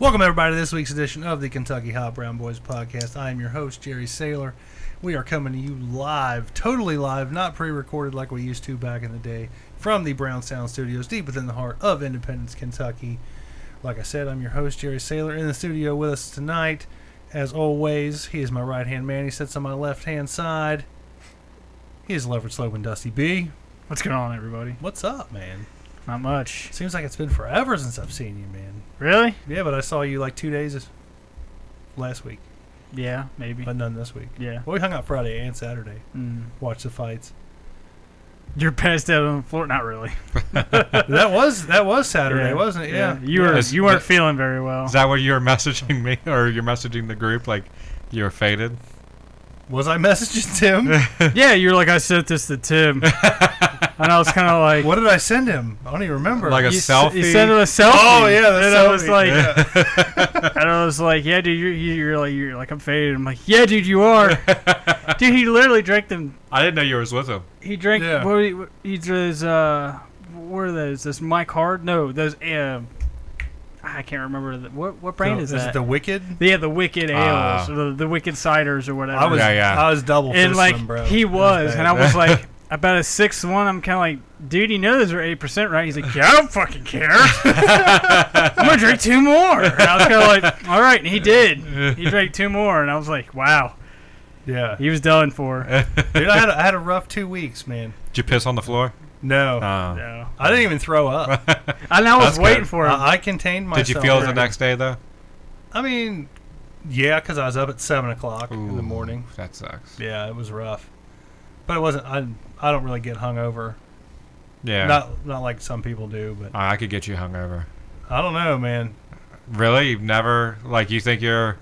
Welcome, everybody, to this week's edition of the Kentucky Hot Brown Boys podcast. I am your host, Jerry Saylor. We are coming to you live, totally live, not pre-recorded like we used to back in the day, from the Brown Sound Studios, deep within the heart of Independence, Kentucky. Like I said, I'm your host, Jerry Saylor. In the studio with us tonight, as always, he is my right-hand man. He sits on my left-hand side. He is Leverage Slope and Dusty B. What's going on, everybody? What's up, man? Not much. Seems like it's been forever since I've seen you, man. Really? Yeah, but I saw you like 2 days last week. Yeah, maybe. But none this week. Yeah. Well, we hung out Friday and Saturday. Watched the fights. You're passed out on the floor? Not really. that was Saturday, Yeah. wasn't it? Yeah. You weren't feeling very well. Is that what you were messaging me, or you're messaging the group like you were faded? Was I messaging Tim? Yeah, you're like, I sent this to Tim. And I was kind of like... What did I send him? I don't even remember. Like a selfie? You sent him a selfie. Oh, yeah, the and selfie. I was like... And I was like, yeah, dude, you're like, I'm faded. I'm like, yeah, dude, you are. Dude, he literally drank them. I didn't know you was with him. He drank... Yeah. What he does... What are those? This Mike Hard? No, those... I can't remember. What brand is that? Is it the Wicked? Yeah, the Wicked Ales, or the Wicked Ciders, or whatever. I was double fisting and like them, bro. he was, and I was like, about a 6-1. I'm kind of like, dude, you know those are 8%, right? He's like, yeah, I don't fucking care. I'm gonna drink 2 more. And I was kind of like, all right, and he did. He drank 2 more, and I was like, wow. Yeah, he was done for. Dude, I had a rough 2 weeks, man. Did you piss on the floor? No, No. I didn't even throw up. I was That's waiting good. for him. I contained myself. Did you feel it the next day though? I mean, yeah, because I was up at 7 o'clock in the morning. That sucks. Yeah, it was rough, but it wasn't. I don't really get hungover. Yeah. Not like some people do, but I could get you hungover. I don't know, man. Really? You've never you think you're?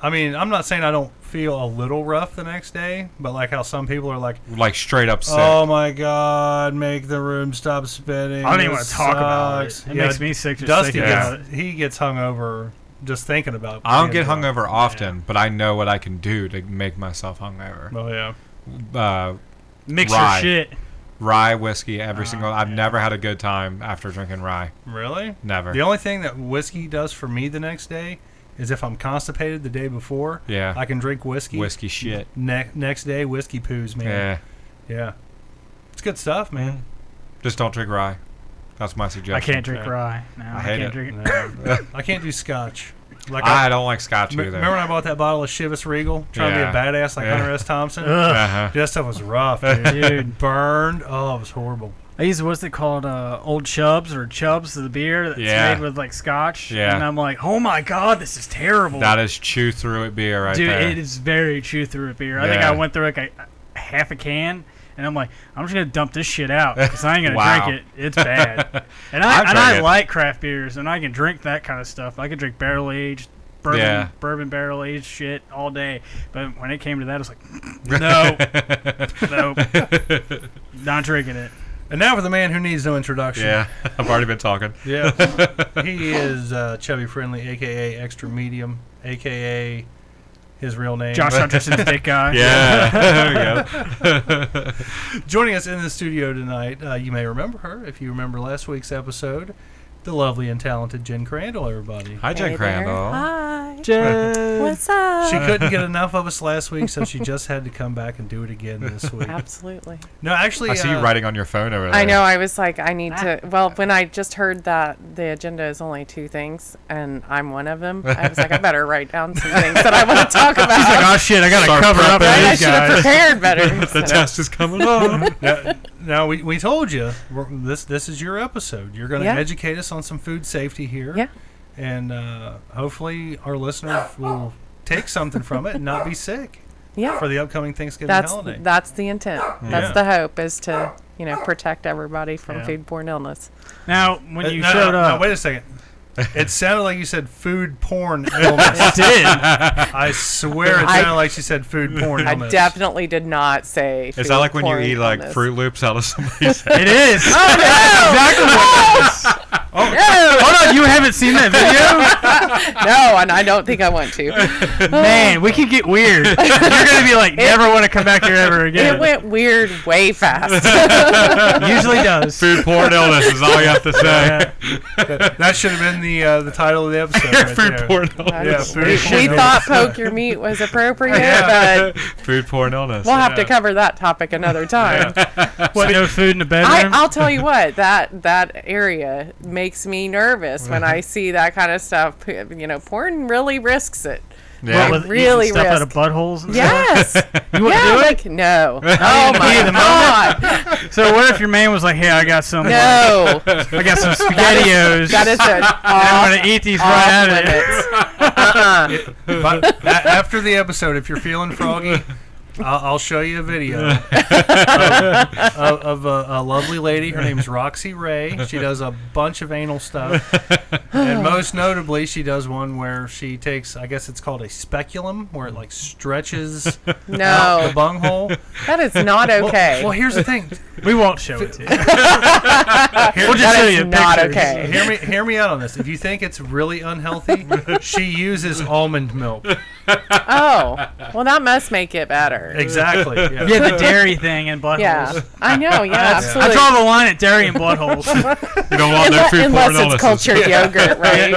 I mean, I'm not saying I don't feel a little rough the next day, but like how some people are like Straight up sick. oh my God, make the room stop spinning. I don't even want to talk about it. It makes me sick just Dusty thinking about it. he gets hungover just thinking about it. I don't get hungover often, but I know what I can do to make myself hungover. Oh yeah. Mix rye. your shit. Rye whiskey every single. I've never had a good time after drinking rye. Really? Never. The only thing that whiskey does for me the next day is if I'm constipated the day before. Yeah. I can drink whiskey. Whiskey shit. Next day, whiskey poos, man. Yeah. It's good stuff, man. Just don't drink rye. That's my suggestion. I can't drink rye. No, I hate can't it. drink it. No. I can't do scotch. Like I don't like scotch either. Remember when I bought that bottle of Chivas Regal? Trying to be a badass like Hunter S. Thompson? Uh-huh. Dude, that stuff was rough, dude. Burned. Oh, it was horrible. I use what's it called, Old Chubs or Chubs, the beer that's made with like scotch. Yeah. And I'm like, oh my God, this is terrible. That is chew through it beer right there. Dude, it is very chew through it beer. I think I went through like a half a can, and I'm like, I'm just gonna dump this shit out because I ain't gonna drink it. It's bad. And I like craft beers, and I can drink that kind of stuff. I can drink barrel aged. Bourbon barrel aged shit all day, but when it came to that, I was like, nope, not drinking it. And now for the man who needs no introduction. Yeah, I've already been talking. Yeah, he is Chubby Friendly, a.k.a. Extra Medium, a.k.a. his real name. Josh Hutcherson's dick guy. Yeah, there we go. Joining us in the studio tonight, you may remember her if you remember last week's episode, the lovely and talented Jen Crandall, everybody. Hi, Jen Crandall. Hi. Jen. What's up? She couldn't get enough of us last week, so she just had to come back and do it again this week. Absolutely. No, actually, I see you writing on your phone over there. I know. I was like, I need to. Well, when I just heard that the agenda is only 2 things, and I'm one of them, I was like, I better write down some things that I want to talk about. She's like, oh shit, I gotta Start cover up prepping. for I these should have guys. prepared better. The test is coming on. Now we told you this is your episode. You're going to educate us on some food safety here. Yeah. And hopefully our listeners will take something from it and not be sick. Yeah. For the upcoming Thanksgiving holiday. That's the intent. That's the hope, is to protect everybody from foodborne illness. Now, when you showed up, now, wait a second. It sounded like you said food porn illness. It did. I swear it sounded like she said food porn illness. I definitely did not say food Is that like when you porn eat like illness. Fruit Loops out of somebody's head? It is. Oh, no! Exactly what it is. Hold on, you haven't seen that video? No, and I don't think I want to. Man, we can get weird. You're gonna be like, never want to come back here ever again. It went weird way fast. Usually does. Food, porn, illness is all you have to say. That should have been the title of the episode. Right Food, there. porn, illness. We thought poke your meat was appropriate, but Food, porn, illness. we'll have to cover that topic another time. What, no food in the bedroom? I'll tell you what, that area makes me nervous when I see that kind of stuff. You know, porn really risks it. Yeah. What, with really eating stuff out risk. of buttholes and Yes. stuff? You wouldn't do it? Like, no. Oh my the God. So what if your man was like, hey, I got some No. I got some SpaghettiOs. That is and I'm going to eat these right out of it. But after the episode, if you're feeling froggy, I'll show you a video of a lovely lady. Her name's Roxy Ray. She does a bunch of anal stuff. And most notably, she does one where she takes, I guess it's called a speculum, where it like stretches out the No. bunghole. That is not okay. Well, here's the thing. We won't show it to you. We'll just show you not pictures. okay. Hear me out on this. If you think it's really unhealthy, she uses almond milk. Oh, well, that must make it better. Exactly. Yeah. Yeah, the dairy thing and buttholes. Yeah, I know. Yeah, I absolutely. draw the line at dairy and buttholes. You don't want no food, Unless porn, it's illnesses. cultured yogurt, right?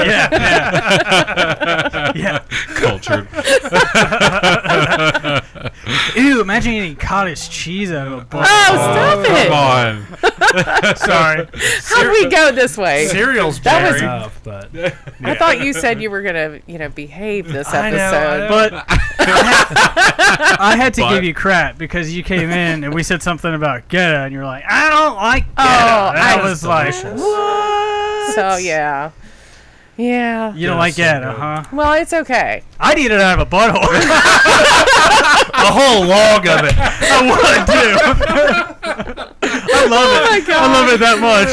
Yeah. Cultured. Ew, imagine eating cottage cheese out of a butthole. Oh, stop it! Come on. Sorry. How'd we go this way? Cereal's That bad was- enough, but I thought you said you were gonna, behave this I know, episode. but I had to give you crap because you came in and we said something about Geta and you're like, I don't like Geta. Oh, and I I- was like, delicious. what? So yeah. You don't like so Geta, good. huh? Well, it's okay. I'd eat it out of a butthole. a whole log of it. I would too. I love it. my God. I love it that much.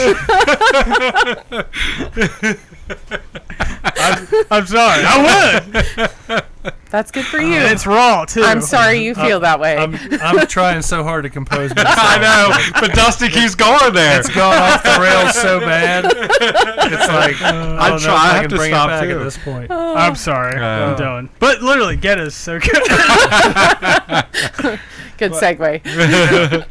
I'm sorry. I would. That's good for you. And it's raw too. I'm sorry you feel that way. I'm trying so hard to compose myself. I know, but Dusty keeps going there. It's gone off the rails so bad. It's like I don't know if I I have can to bring it stop back too. at this point. I'm sorry. I'm done. But literally, Geta's so good. Good segue.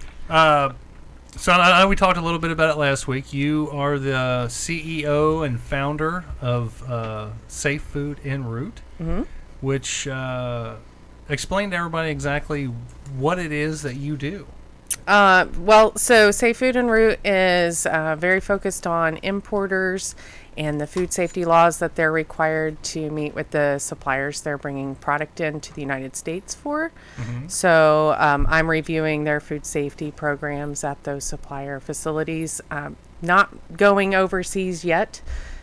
So I know we talked a little bit about it last week. You are the CEO and founder of Safe Food en Route, which explain to everybody exactly what it is that you do. Well, so Safe Food en Route is very focused on importers and the food safety laws that they're required to meet with the suppliers they're bringing product into the United States for. So I'm reviewing their food safety programs at those supplier facilities. Not going overseas yet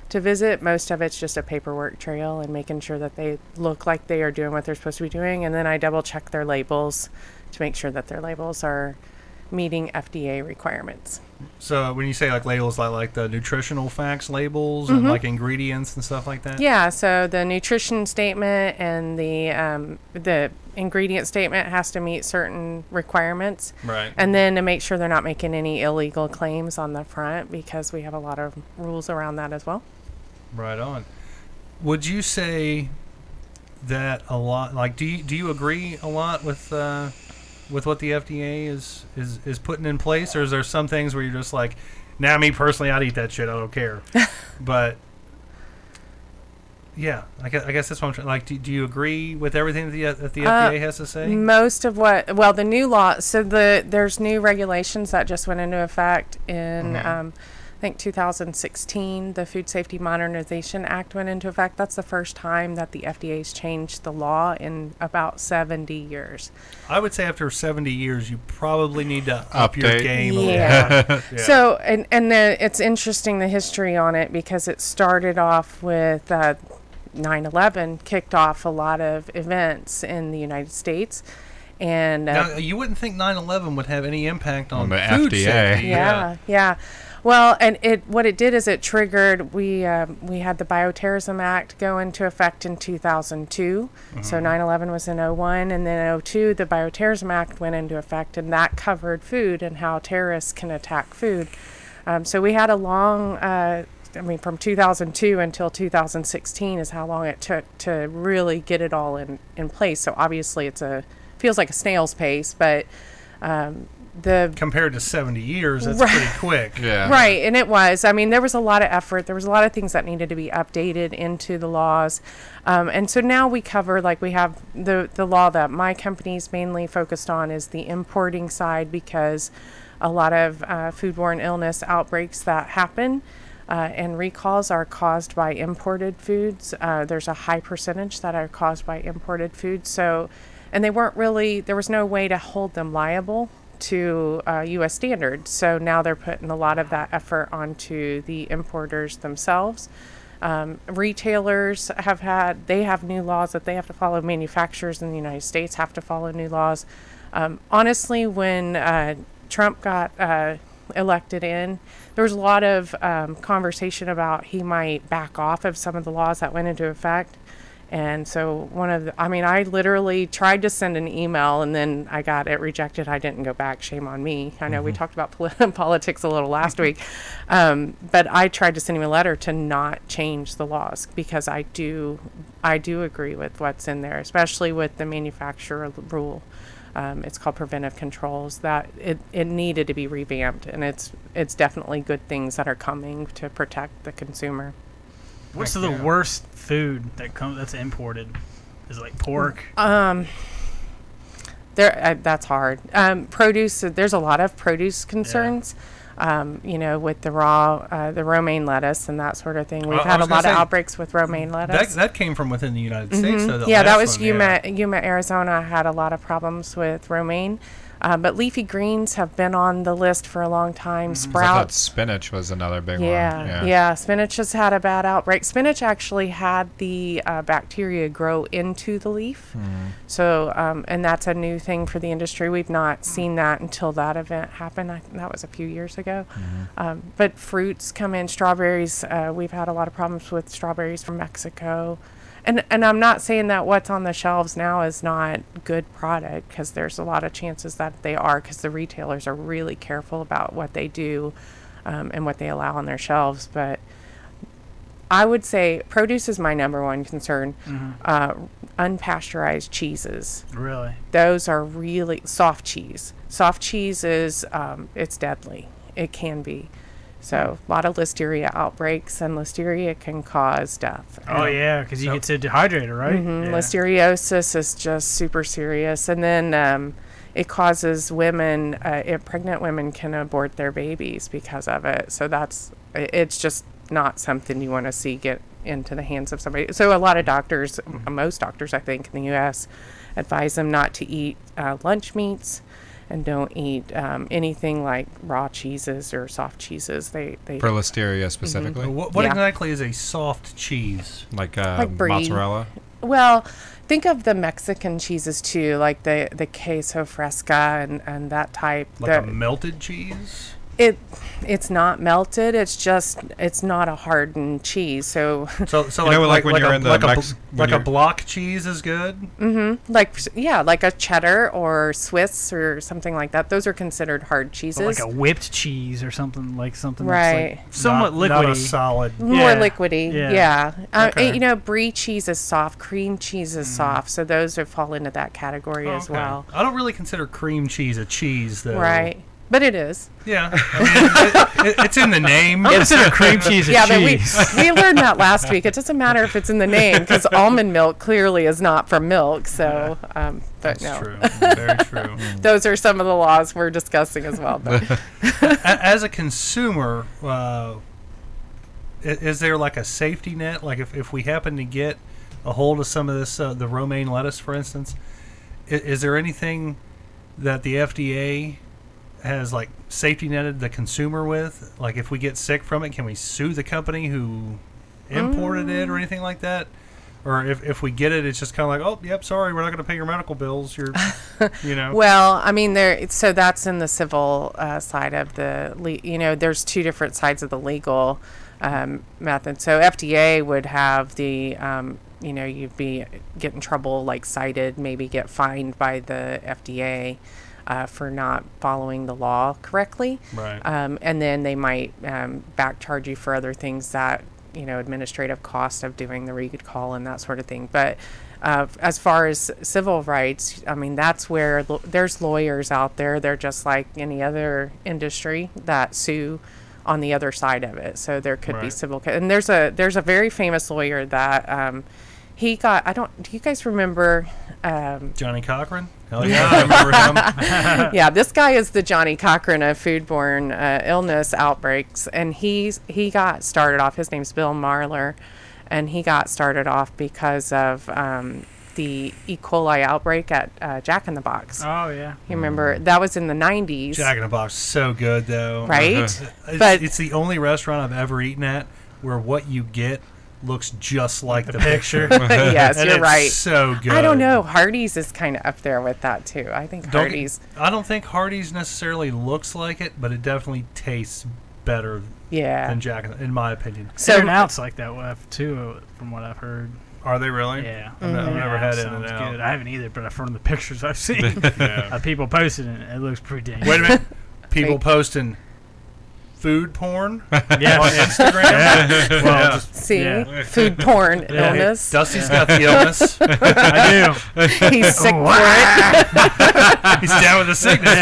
to visit. Most of it's just a paperwork trail and making sure that they look like they are doing what they're supposed to be doing. And then I double check their labels to make sure that their labels are meeting FDA requirements. So when you say like labels, like the nutritional facts labels and like ingredients and stuff like that. Yeah, so the nutrition statement and the ingredient statement has to meet certain requirements. Right. And then to make sure they're not making any illegal claims on the front, because we have a lot of rules around that as well. Right on. Would you say that a lot? Like, do you agree a lot with what the FDA is putting in place, or is there some things where you're just like, nah, me personally, I'd eat that shit. I don't care. But yeah, I guess that's what I'm trying. Like, do you agree with everything that the FDA has to say? Most of the new law, so there's new regulations that just went into effect in, I think 2016, the Food Safety Modernization Act went into effect. That's the first time that the FDA's changed the law in about 70 years. I would say after 70 years, you probably need to up your Update. game a little Yeah. bit. Yeah. So, it's interesting, the history on it, because it started off with 9/11 kicked off a lot of events in the United States. And now, you wouldn't think 9/11 would have any impact on the food FDA. safety. Yeah. Well, and what it did is it triggered. We had the Bioterrorism Act go into effect in 2002. So 9/11 was in 01, and then in 02 the Bioterrorism Act went into effect, and that covered food and how terrorists can attack food. So we had a long I mean, from 2002 until 2016 is how long it took to really get it all in place. So obviously feels like a snail's pace, but compared to 70 years, that's pretty quick. Yeah. Right, and it was. I mean, there was a lot of effort. There was a lot of things that needed to be updated into the laws. And so now we cover, like we have the law that my company's mainly focused on is the importing side, because a lot of foodborne illness outbreaks that happen and recalls are caused by imported foods. There's a high percentage that are caused by imported foods. So, and there was no way to hold them liable to U.S. standards. So now they're putting a lot of that effort onto the importers themselves. Retailers have new laws that they have to follow. Manufacturers in the United States have to follow new laws. Honestly, when Trump got elected in, there was a lot of conversation about he might back off of some of the laws that went into effect. And so I literally tried to send an email and then I got it rejected. I didn't go back. Shame on me. I know we talked about politics a little last week. But I tried to send him a letter to not change the laws, because I do agree with what's in there, especially with the manufacturer rule. It's called preventive controls, that it needed to be revamped, and it's definitely good things that are coming to protect the consumer. What's the worst food that's imported? Is it like pork? That's hard. Produce. There's a lot of produce concerns. With the romaine lettuce and that sort of thing. We've had a lot of outbreaks with romaine lettuce. That came from within the United States. So that was Yuma, Arizona had a lot of problems with romaine. But leafy greens have been on the list for a long time. Sprouts. I thought spinach was another big one. Yeah. Spinach has had a bad outbreak. Spinach actually had the bacteria grow into the leaf. So, and that's a new thing for the industry. We've not seen that until that event happened. That was a few years ago. But fruits come in. Strawberries. We've had a lot of problems with strawberries from Mexico. And I'm not saying that what's on the shelves now is not good product, because there's a lot of chances that they are, because the retailers are really careful about what they do and what they allow on their shelves. But I would say produce is my number one concern. Unpasteurized cheeses. Really? Those are really soft cheese. Soft cheese is it's deadly. It can be. So a lot of listeria outbreaks, and listeria can cause death. Oh, yeah, because you get so dehydrated, right? Yeah. Listeriosis is just super serious. And then it causes women, pregnant women can abort their babies because of it. So it's just not something you want to see get into the hands of somebody. So a lot of doctors, most doctors, I think, in the U.S., advise them not to eat lunch meats. And don't eat anything like raw cheeses or soft cheeses. They for listeria specifically. What exactly is a soft cheese? Like mozzarella? Well, think of the Mexican cheeses too, like the queso fresca and that type. Like a melted cheese? It's not melted. It's not a hardened cheese. So like when you're in the a block cheese is good. Like a cheddar or Swiss or something like that. Those are considered hard cheeses. Or like a whipped cheese or something right. That's like somewhat liquidy. Not a solid. More liquidy. Yeah. Okay. Brie cheese is soft. Cream cheese is soft. So those fall into that category as well. I don't really consider cream cheese a cheese, though. Right. But it is. Yeah, I mean, it's in the name. I consider cream cheese a cheese. But we learned that last week. It doesn't matter if it's in the name, because almond milk clearly is not from milk. So, but that's no. True. Very true. Those are some of the laws we're discussing as well. But as a consumer, is there like a safety net? Like if we happen to get a hold of some of this, the romaine lettuce, for instance, is there anything that the FDA has like safety netted the consumer with? Like if we get sick from it, can we sue the company who imported it or anything like that? Or if we get it, it's just kind of like, oh, yep, sorry, we're not going to pay your medical bills. You're, Well, I mean, so that's in the civil side of the, there's two different sides of the legal method. So FDA would have the, you'd be get in trouble, like cited, maybe get fined by the FDA. for not following the law correctly. Right. And then they might back charge you for other things that, administrative cost of doing the recall and that sort of thing. But as far as civil rights, I mean, that's where there's lawyers out there. They're just like any other industry that sue on the other side of it. So there could be civil. And there's a very famous lawyer that he got. Do you guys remember? Johnny Cochran? Hell yeah, I remember him. Yeah, this guy is the Johnny Cochran of foodborne illness outbreaks, and he got started off. His name's Bill Marler, and he got started off because of the E. coli outbreak at Jack in the Box. Oh yeah, you remember that was in the 90s. Jack in the Box, so good though. Right? But it's the only restaurant I've ever eaten at where what you get looks just like the picture. Yes, you're right. So good. I don't know. Hardee's is kind of up there with that too. I think Hardee's. I don't think Hardee's necessarily looks like it, but it definitely tastes better. Than Jack, in my opinion. So In-N-Out's like that too, from what I've heard. Are they really? Yeah. I've never had In-N-Out. Good. I haven't either, but from the pictures I've seen, people posting it, it looks pretty dang. Wait a minute. People posting food porn on Yes. Instagram. Well, food porn illness. Dusty's got the illness. I do. He's sick for it. He's down with the sickness.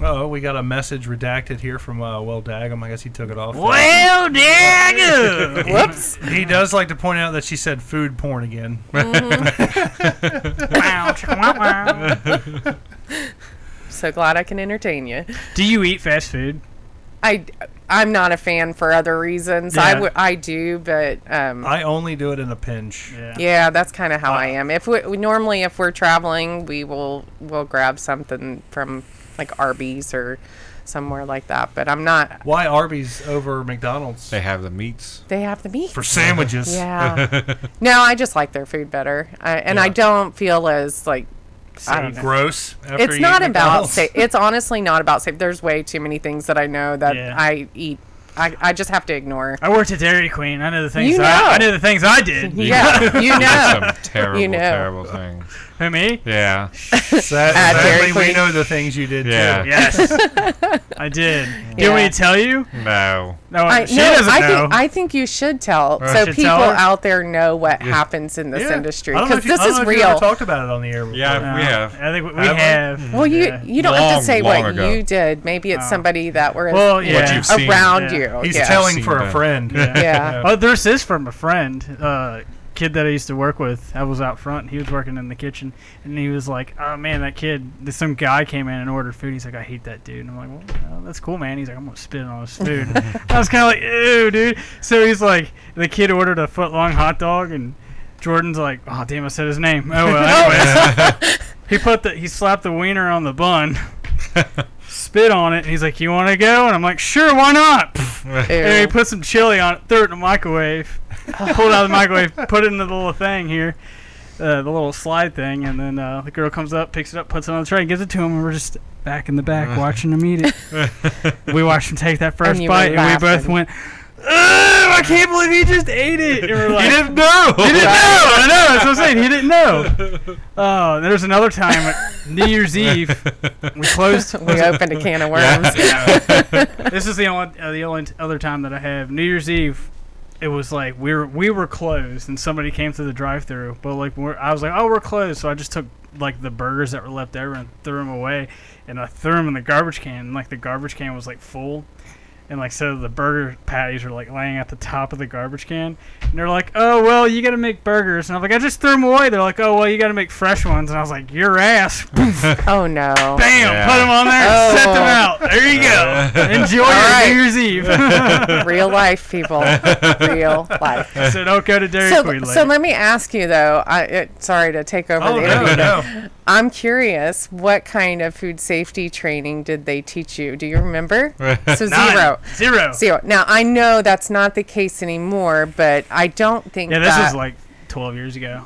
Oh, we got a message redacted here from Well Daggum. I guess he took it off. Well Daggum! Whoops. He does like to point out that she said food porn again. So glad I can entertain you. Do you eat fast food? I'm not a fan for other reasons. Yeah. I do, but I only do it in a pinch. Yeah, that's kind of how I am. If if we're traveling, we'll grab something from like Arby's or somewhere like that. But I'm not. Why Arby's over McDonald's? They have the meats. They have the meat for sandwiches. Yeah. No, I just like their food better, I don't feel as like. Gross. It's not about safe. It's honestly not about safe. There's way too many things that I know that I eat. I just have to ignore. I worked at Dairy Queen. I know the things. You know. I know the things I did. Yeah, you know. Some terrible, terrible things. Who, me? Yeah. Sadly, we know the things you did too. Yes, I did. Do you want me to tell you? No. No, she doesn't know. I think you should tell, so people out there know what happens in this industry, because this is real. We talked about it on the air before. Yeah, we have. I think we have. Well, you don't have to say what you did. Maybe it's somebody that was what you've seen. around you. He's telling for a friend. Yeah. Oh, there's this from a friend. Kid that I used to work with. I was out front. He was working in the kitchen, and he was like, "Oh man, that kid." Some guy came in and ordered food. He's like, "I hate that dude." And I'm like, "Well, that's cool, man." He's like, "I'm gonna spit on his food." I was kind of like, "Ew, dude." So he's like, the kid ordered a foot-long hot dog, and Jordan's like, "Oh damn, I said his name." Oh well. Anyways, he slapped the wiener on the bun. Spit on it, and he's like, "You want to go?" And I'm like, "Sure, why not?" And he put some chili on it, threw it in the microwave, pulled it out of the microwave, put it in the little thing here, the little slide thing, and then the girl comes up, picks it up, puts it on the tray, gives it to him, and we're just back in the back watching him eat it. We watched him take that first bite, and we both went, I can't believe he just ate it. And we're like, he didn't know. He didn't know. I know. That's what I'm saying. He didn't know. Oh, there's another time at New Year's Eve. We closed. We opened a can of worms. This is the only other time that I have. New Year's Eve. It was like we were closed, and somebody came through the drive-thru. But like I was like, oh, we're closed. So I just took like the burgers that were left over and threw them away, and I threw them in the garbage can. And like the garbage can was like full. And like so the burger patties are like laying at the top of the garbage can, and they're like, "Oh well, you got to make burgers." And I'm like, "I just threw them away." They're like, "Oh well, you got to make fresh ones." And I was like, "Your ass!" Oh no! Bam! Put them on there, and set them out. There you go. Enjoy your New Year's Eve. Real life, people. Real life. So don't go to Dairy Queen. So let me ask you though. Sorry to take over the interview. No. I'm curious, what kind of food safety training did they teach you? Do you remember? So Zero. Now, I know that's not the case anymore, but I don't think this was like 12 years ago.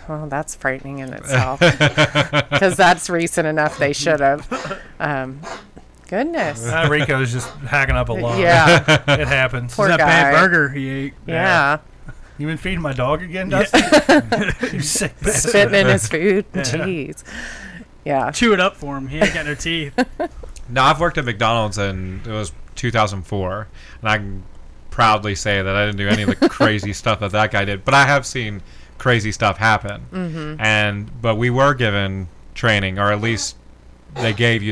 Well, that's frightening in itself. Because that's recent enough they should have. Goodness. Rico's just hacking up a lot. Yeah. It happens. Poor that guy. bad burger he ate. Yeah. You been feeding my dog again, Dusty? You sick bastard. Spitting in his food. Jeez. Yeah. Chew it up for him. He ain't got no teeth. No, I've worked at McDonald's, and it was 2004, and I can proudly say that I didn't do any of the crazy stuff that guy did, but I have seen crazy stuff happen. But we were given training, or at least they gave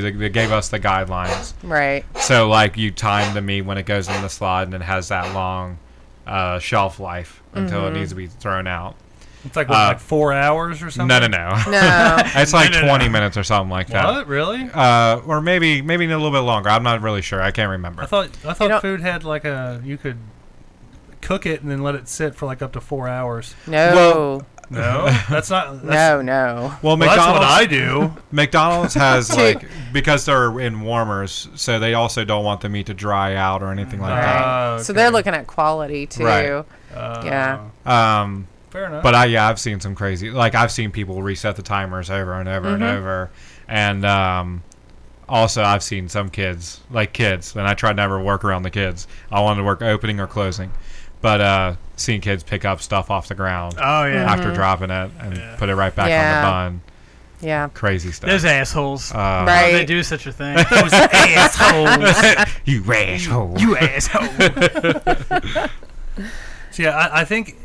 us the guidelines. Right. So like you time the meat when it goes in the slot, and it has that long shelf life until it needs to be thrown out. It's like what, like 4 hours or something? No. No. It's like 20 minutes or something like that. What? Really? Or maybe a little bit longer. I'm not really sure. I can't remember. I thought food had like you could cook it and then let it sit for like up to 4 hours. No. No, that's not. No. Well, That's what I do. McDonald's has because they're in warmers, so they also don't want the meat to dry out or anything like that. Okay. So they're looking at quality too. Right. Yeah. Fair enough. But I've seen some crazy. Like I've seen people reset the timers over and over and over, and also I've seen some kids, and I tried to never work around the kids. I wanted to work opening or closing, but seeing kids pick up stuff off the ground. Oh yeah. After dropping it and put it right back on the bun. Yeah. Crazy stuff. Those assholes. Right. Why would they do such a thing? Those assholes. You asshole. You asshole. So yeah, I think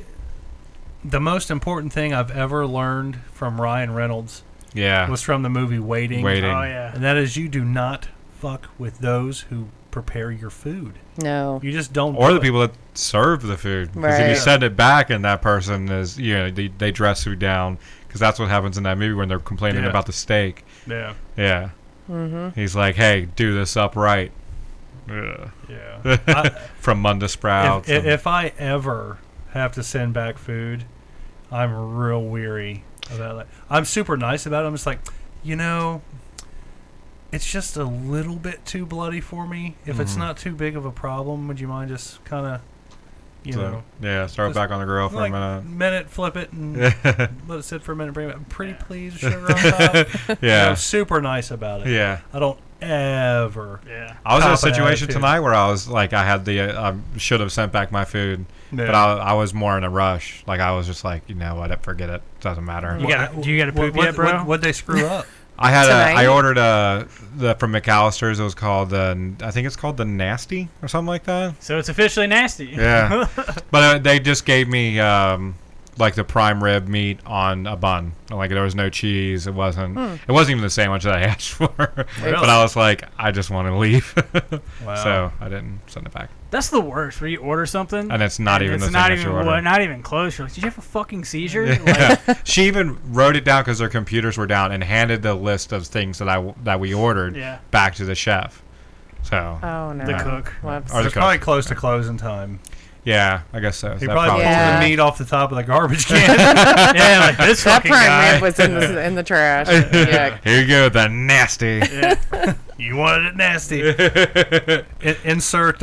the most important thing I've ever learned from Ryan Reynolds was from the movie Waiting. Oh yeah. And that is, you do not fuck with those who prepare your food. No. You just don't. Or the people that serve the food. Because if you send it back and that person is, they dress you down. Because that's what happens in that movie when they're complaining about the steak. Yeah. Yeah. He's like, hey, do this upright. Yeah. From Munda Sprouts. If I ever have to send back food, I'm real weary about it. I'm super nice about it. I'm just like, it's just a little bit too bloody for me. If it's not too big of a problem, would you mind just kind of, throw it back on the grill for like a minute, flip it, and let it sit for a minute, bring it back. Pretty please, sugar on top. I'm super nice about it. Yeah. I don't ever. Yeah. I was in a situation tonight where I was like, I had I should have sent back my food, but I was more in a rush. Like I was just like, you know what, forget it. Doesn't matter. Do you got to poop yet, bro? What'd they screw up? I ordered from McAllister's. It was called I think it's called the Nasty or something like that. So it's officially nasty. Yeah, but they just gave me like the prime rib meat on a bun. Like there was no cheese. It wasn't even the sandwich that I asked for. But I was like, I just want to leave. Wow. So I didn't send it back. That's the worst, where you order something and it's not even the thing that you ordered. Not even close. You're like, did you have a fucking seizure? Yeah. She even wrote it down because their computers were down and handed the list of things that we ordered back to the chef. So the cook. Or it's probably close to closing time. Yeah, I guess so. He probably pulled the meat off the top of the garbage can. Like this that fucking prime guy. rib was in the trash. Yeah. Here you go, the nasty. Yeah. You wanted it nasty. Insert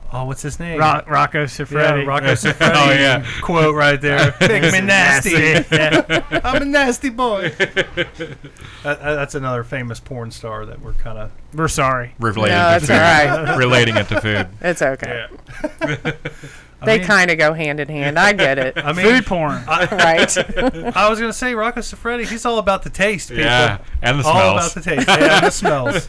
what's his name? Rocco Siffredi. Yeah, Rocco Siffredi. Quote right there. Make me nasty. I'm a nasty boy. That's another famous porn star that we're sorry. Relating it to food. It's okay. Yeah. They kind of go hand in hand. I get it. I mean, food porn. Right. I was going to say, Rocco Siffredi, he's all about the taste, people. Yeah, and the smells. All about the taste and the smells.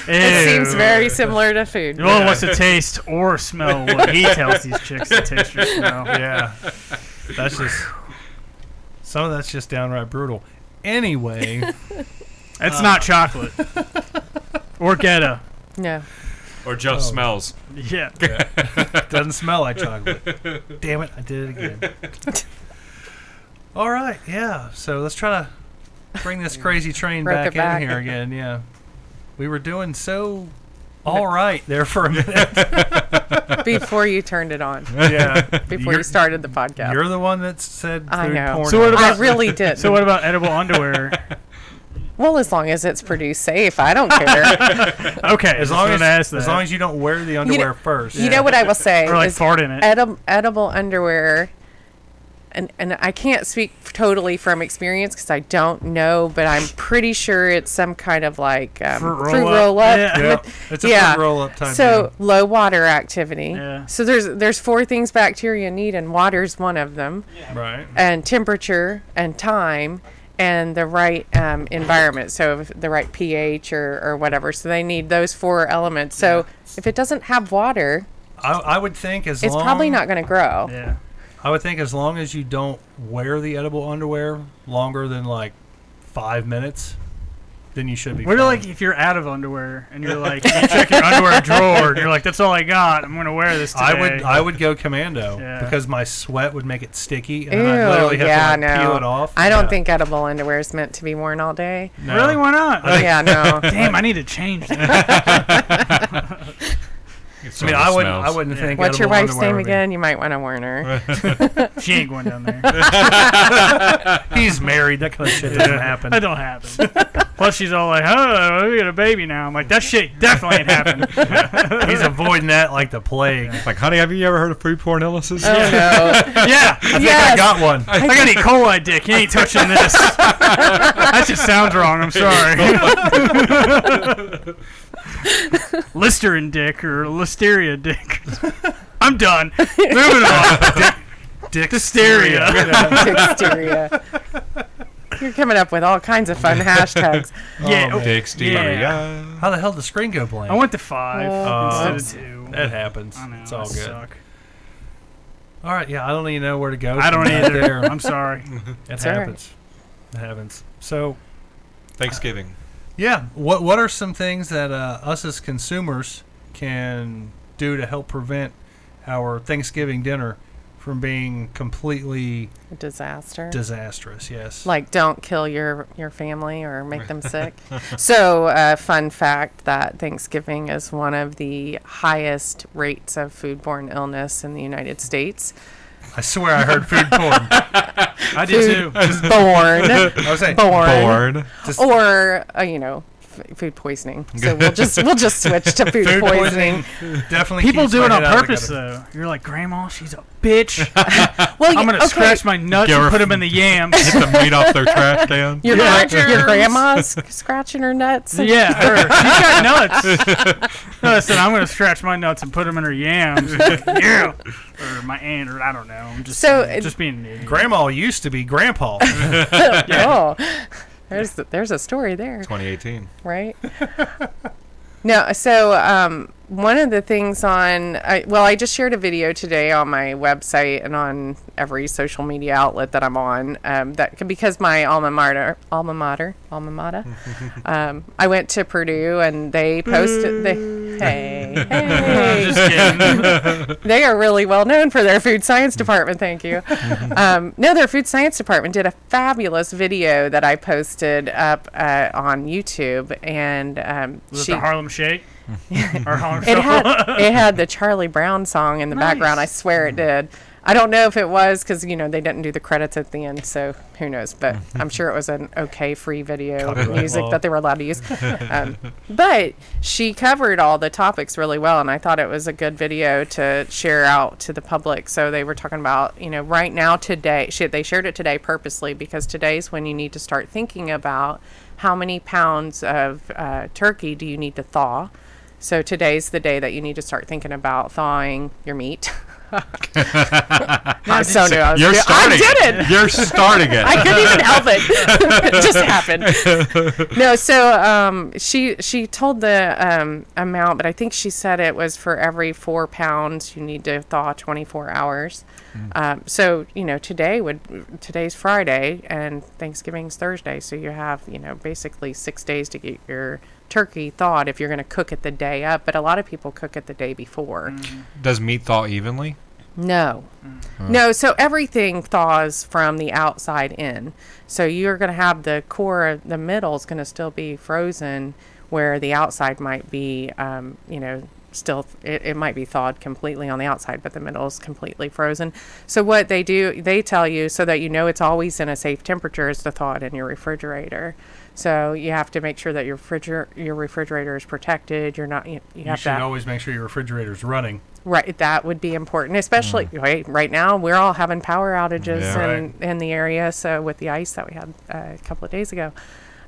It seems very similar to food. No one wants to taste or smell what he tells these chicks to taste or smell. Yeah. That's just... Some of that's just downright brutal. Anyway... It's not chocolate. Or Geta. No. Or just smells. Yeah. Doesn't smell like chocolate. Damn it, I did it again. All right, yeah. So let's try to bring this crazy train back in here again. Yeah. We were doing so all right there for a minute. Before you turned it on. Yeah. Before you started the podcast. You're the one that said food I know. porn. So what about, I really did. So what about edible underwear? Well, as long as it's produced safe, I don't care. Okay, as long as you don't wear the underwear first. You know what I will say? Or like fart in it. Edible underwear and I can't speak totally from experience because I don't know, but I'm pretty sure it's some kind of like fruit roll up. Yeah, it's a fruit roll up type. So low water activity. Yeah. So there's 4 things bacteria need, and water's one of them. Yeah. Right. And temperature and time and the right environment. So the right pH or whatever. So they need those 4 elements. So if it doesn't have water, I would think it's probably not going to grow. Yeah. I would think as long as you don't wear the edible underwear longer than like 5 minutes, then you should be What fine. like if you're out of underwear and you're like, you check your underwear drawer and you're like, that's all I got. I'm gonna wear this today. I would go commando Yeah. because my sweat would make it sticky, and Ew, I'd literally have to no. peel it off. I don't think edible underwear is meant to be worn all day. No. Really? Why not? Yeah, no. Damn, I need to change that. I mean, I wouldn't think. What's your edible wife's underwear name would be- again? You might want to warn her. She ain't going down there. He's married. That kind of shit doesn't happen. That don't happen. Plus, she's all like, "Oh, we got a baby now." I'm like, "That shit definitely ain't happening." He's avoiding that like the plague. Like, honey, have you ever heard of food porn illnesses? Oh, no. Yeah, I think I got one. I got E. coli dick. You ain't touching this. That just sounds wrong. I'm sorry. Listerin dick or Listeria dick. I'm done. Moving on. Dicksteria. Dicksteria. You're coming up with all kinds of fun hashtags. Yeah. Oh, Dicksteria. How the hell did the screen go blank? I went to 5 Oh, instead of 2. That happens. I know. It's all I good. suck. All right. Yeah, I don't even know where to go. I don't from that either. there. I'm sorry. It all right. happens. It happens. So, Thanksgiving. yeah, what are some things that us as consumers can do to help prevent our Thanksgiving dinner from being completely Disaster. disastrous? Yes. Like, don't kill your family or make them sick. So, fun fact that Thanksgiving is one of the highest rates of foodborne illness in the United States. I swear I heard food porn. I did too. Born. I was saying Born. just Or, food poisoning. So we'll just switch to food poisoning. Definitely. People keeps do it my on head out of the purpose, gutter. though. You're like, Grandma, she's a bitch. Well, I'm going to scratch my nuts Give her and put them in the yams. Get the meat off their trash can. Your, Yeah. your grandma's scratching her nuts. Yeah, her. She's got nuts. No, I said, I'm going to scratch my nuts and put them in her yams. Like, yeah. Or my aunt, or I don't know. I'm just, just being an idiot. Grandma used to be Grandpa. Oh, there's a story there. 2018. Right? No, so one of the things I just shared a video today on my website and on every social media outlet that I'm on. Because my alma mater. I went to Purdue and they posted. Hey, I'm just kidding. they are really well known for their food science department. Thank you. No, their food science department did a fabulous video that I posted up on YouTube, and Was it the Harlem Shake? Or Harlem it Shuffle? had the Charlie Brown song in the background. I swear it did. I don't know if it was because they didn't do the credits at the end, so who knows? But I'm sure it was an okay free video music that they were allowed to use. But she covered all the topics really well, and I thought it was a good video to share out to the public. So they were talking about right now today. They shared it today purposely because today's when you need to start thinking about how many pounds of turkey do you need to thaw. So today's the day that you need to start thinking about thawing your meat. I'm so new. I did it. You're starting it. I couldn't even help it. It just happened. No, so she told the amount, but I think she said it was for every 4 pounds you need to thaw 24 hours. So today's Friday and Thanksgiving's Thursday, so you have basically 6 days to get your turkey thawed if you're going to cook it the day up, but a lot of people cook it the day before. Does meat thaw evenly? No. No, so everything thaws from the outside in. So you're going to have the core, the middle is going to still be frozen where the outside might be, still, it might be thawed completely on the outside, but the middle is completely frozen. So what they do, they tell you, so that you know it's always in a safe temperature, is to thaw it in your refrigerator. So you have to make sure that your refrigerator is protected. You're not. You should always make sure your refrigerator's running. Right, that would be important, especially right now. We're all having power outages in the area. So with the ice that we had a couple of days ago,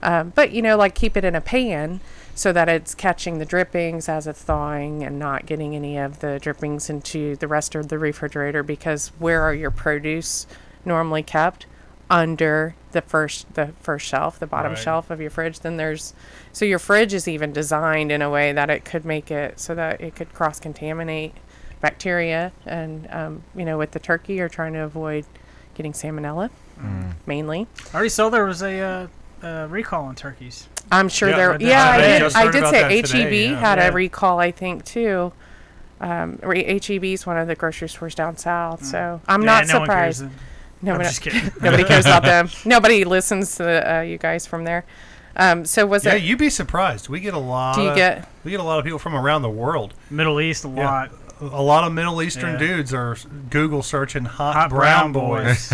but like keep it in a pan so that it's catching the drippings as it's thawing and not getting any of the drippings into the rest of the refrigerator. Because where are your produce normally kept? Under the first shelf, the bottom shelf of your fridge. Then so your fridge is even designed in a way that it could make it so that it could cross-contaminate bacteria. And with the turkey, you're trying to avoid getting salmonella mainly. I already saw there was a recall on turkeys. I'm sure I did say HEB had a recall, I think, too. HEB is one of the grocery stores down south, so I'm not surprised. I'm just kidding. Nobody cares about them. Nobody listens to you guys from there. So was it? Yeah, you'd be surprised. We get a lot. We get a lot of people from around the world. Middle East, a lot. A lot of Middle Eastern dudes are Google searching hot brown boys.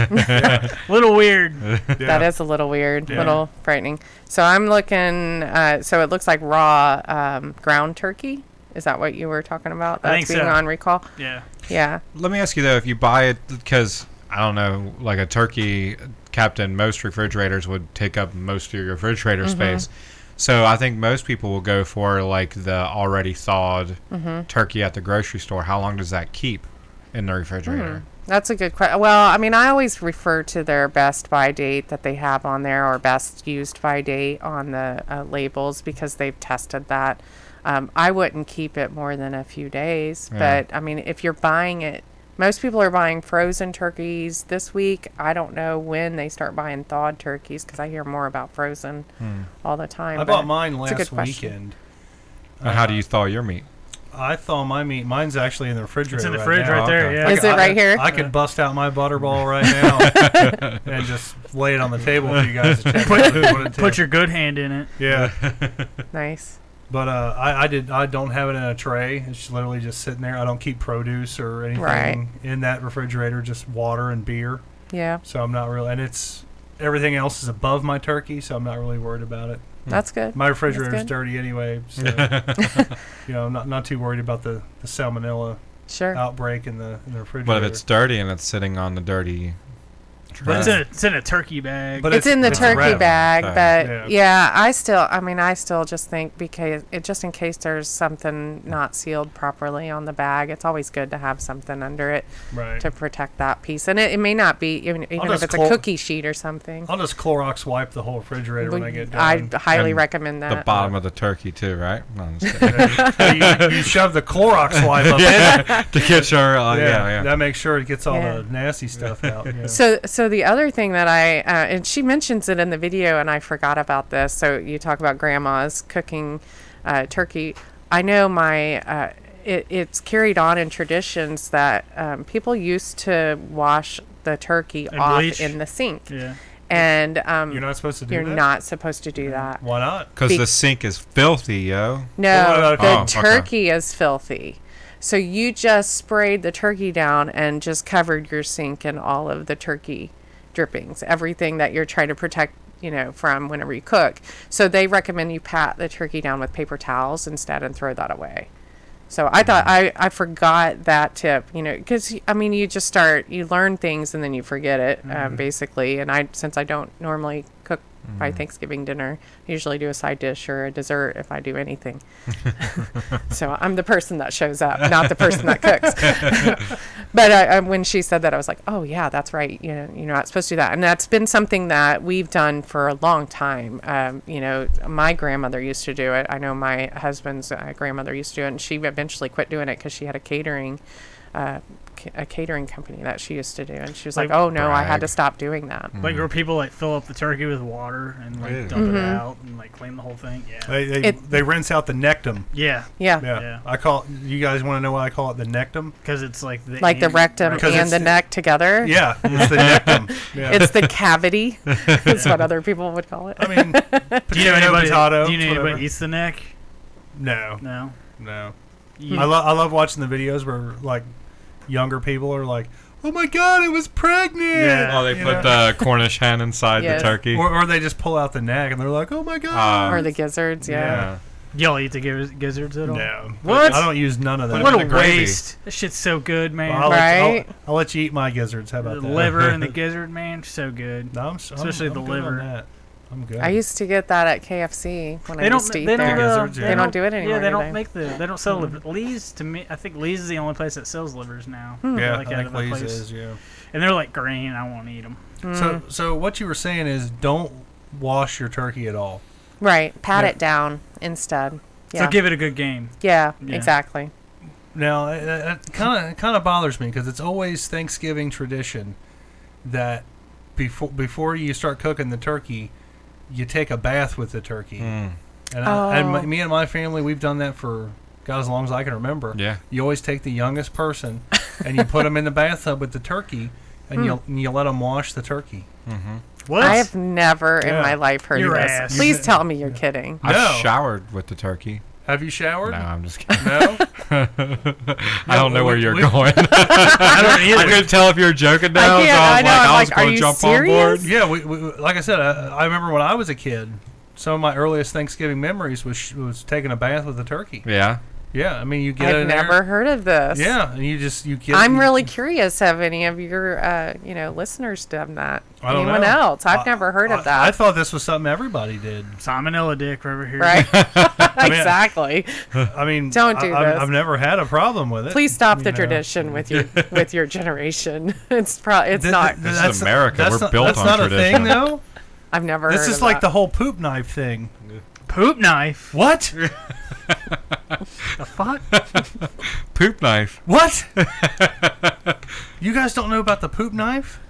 Little weird. That is a little weird, little frightening. So I'm looking. So it looks like raw ground turkey. Is that what you were talking about? That's being on recall. Yeah. Yeah. Let me ask you though, if you buy it, because I don't know, like a turkey kept in most refrigerators would take up most of your refrigerator space. So I think most people will go for like the already thawed turkey at the grocery store. How long does that keep in the refrigerator? That's a good question. Well, I mean, I always refer to their best by date that they have on there, or best used by date on the labels, because they've tested that. I wouldn't keep it more than a few days. But, I mean, if you're buying it, most people are buying frozen turkeys this week. I don't know when they start buying thawed turkeys, because I hear more about frozen all the time. I bought mine last weekend. How do you thaw your meat? I thaw my meat. Mine's actually in the refrigerator. It's in the fridge right there. Yeah. Is it right here? I could bust out my butterball right now and just lay it on the table for you guys to check. Put your good hand in it. Yeah. Nice. But I don't have it in a tray. It's literally just sitting there. I don't keep produce or anything in that refrigerator. Just water and beer. Yeah. So I'm not really, and everything else is above my turkey, so I'm not really worried about it. That's good. My refrigerator's dirty anyway, so I'm not too worried about the salmonella outbreak in the refrigerator. But if it's dirty and it's sitting on the dirty. But it's in a turkey bag. But it's in the turkey bag, but I still just think, because just in case there's something not sealed properly on the bag, it's always good to have something under it to protect that piece. And it may not be, even if it's a cookie sheet or something. I'll just Clorox wipe the whole refrigerator when I get done. I highly recommend that. The bottom of the turkey too, right? No, I'm just kidding. You shove the Clorox wipe up in to get sure. That makes sure it gets all the nasty stuff out. Yeah. So the other thing that and she mentions it in the video, and I forgot about this. So you talk about grandmas cooking turkey. I know it's carried on in traditions that people used to wash the turkey off in the sink. Yeah. And you're not supposed to do that? You're not supposed to do that. Why not? Because the sink is filthy, yo. No, the turkey is filthy. So you just sprayed the turkey down and just covered your sink in all of the turkey drippings, everything that you're trying to protect, from whenever you cook. So they recommend you pat the turkey down with paper towels instead and throw that away. So I thought I forgot that tip, because you learn things and then you forget it, basically. And since I don't normally cook by Thanksgiving dinner, I usually do a side dish or a dessert if I do anything. So I'm the person that shows up, not the person that cooks. But when she said that, I was like, oh yeah, that's right. You're not supposed to do that. And that's been something that we've done for a long time. My grandmother used to do it. I know my husband's grandmother used to do it, and she eventually quit doing it because she had a catering company that she used to do, and she was like, oh no, I had to stop doing that. Like, where people fill up the turkey with water and dump it out and clean the whole thing. They rinse out the nectum. Yeah. I call you guys want to know why I call it the nectum? Because it's like the rectum and the neck together. Yeah, it's the nectum. Yeah. It's the cavity. That's what other people would call it. I mean, do you know anybody eats the neck? No. I love watching the videos where like younger people are like, "Oh my God, it was pregnant!" Yeah. Oh, they put the Cornish hen inside the turkey, or they just pull out the neck and they're like, "Oh my God!" Or the gizzards. Yeah. Y'all eat the gizzards at all? No. What? I don't use none of that. What a waste! That shit's so good, man. Well, I'll let you eat my gizzards. How about the that? liver and the gizzard, man, so good. No, especially I'm the good liver. on that. I'm good. I used to get that at KFC when I used to eat there. They don't do it anymore. Yeah, they don't sell liver. Lee's, to me, I think Lee's is the only place that sells livers now. Yeah, like I think Lee's is, yeah. And they're like green. I won't eat them. So what you were saying is don't wash your turkey at all. Right. Pat it down instead. Yeah. So give it a good game. Yeah, exactly. Now, it kind of bothers me because it's always Thanksgiving tradition that before you start cooking the turkey, you take a bath with the turkey. And me and my family, we've done that for God as long as I can remember. Yeah. You always take the youngest person and you put them in the bathtub with the turkey, and you let them wash the turkey. What? I have never in my life heard of this. Ass. Please tell me you're kidding. I've showered with the turkey. Have you showered? No, I'm just kidding. No? I don't know where you're going. I don't either. I couldn't tell if you were joking now. I was going to jump on board. Yeah, we like I said, I remember when I was a kid, some of my earliest Thanksgiving memories was taking a bath with a turkey. Yeah. Yeah, I mean, you get I've in there. I've never heard of this. Yeah, and you get. I'm really curious. Have any of your listeners done that? I don't Anyone know. else? I've never heard of that. I thought this was something everybody did. Salmonella dick over here. Right? Exactly. I mean, don't do this. I've never had a problem with it. Please stop the tradition with your generation. It's not. This is America. We're built on tradition. That's not a thing, though. I've never heard of that. This is like the whole poop knife thing. Poop knife? What? The fuck? Poop knife. What? You guys don't know about the poop knife?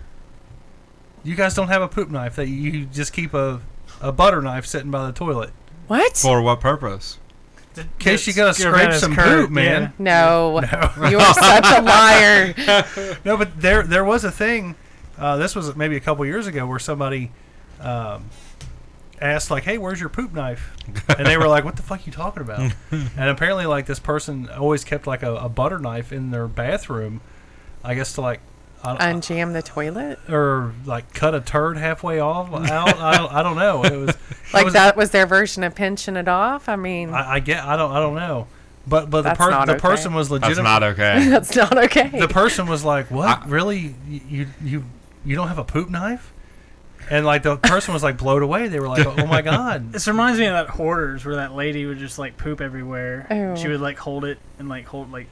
You guys don't have a poop knife that you just keep a butter knife sitting by the toilet? What? For what purpose? In case you gotta scrape some poop, man. No. You are such a liar. No, but there was a thing. This was maybe a couple years ago where somebody asked, like, "Hey, where's your poop knife?" And they were like, "What the fuck are you talking about?" And apparently, like, this person always kept like a butter knife in their bathroom, I guess to like unjam the toilet, or like cut a turd halfway out. I don't know. It was like that was their version of pinching it off. I mean, I don't know. But the person was legitimate. That's not okay. That's not okay. The person was like, "What? Really? You don't have a poop knife?" And like the person was like blown away. They were like, "Oh my God!" This reminds me of that Hoarders where that lady would just like poop everywhere. Ew. She would like hold it and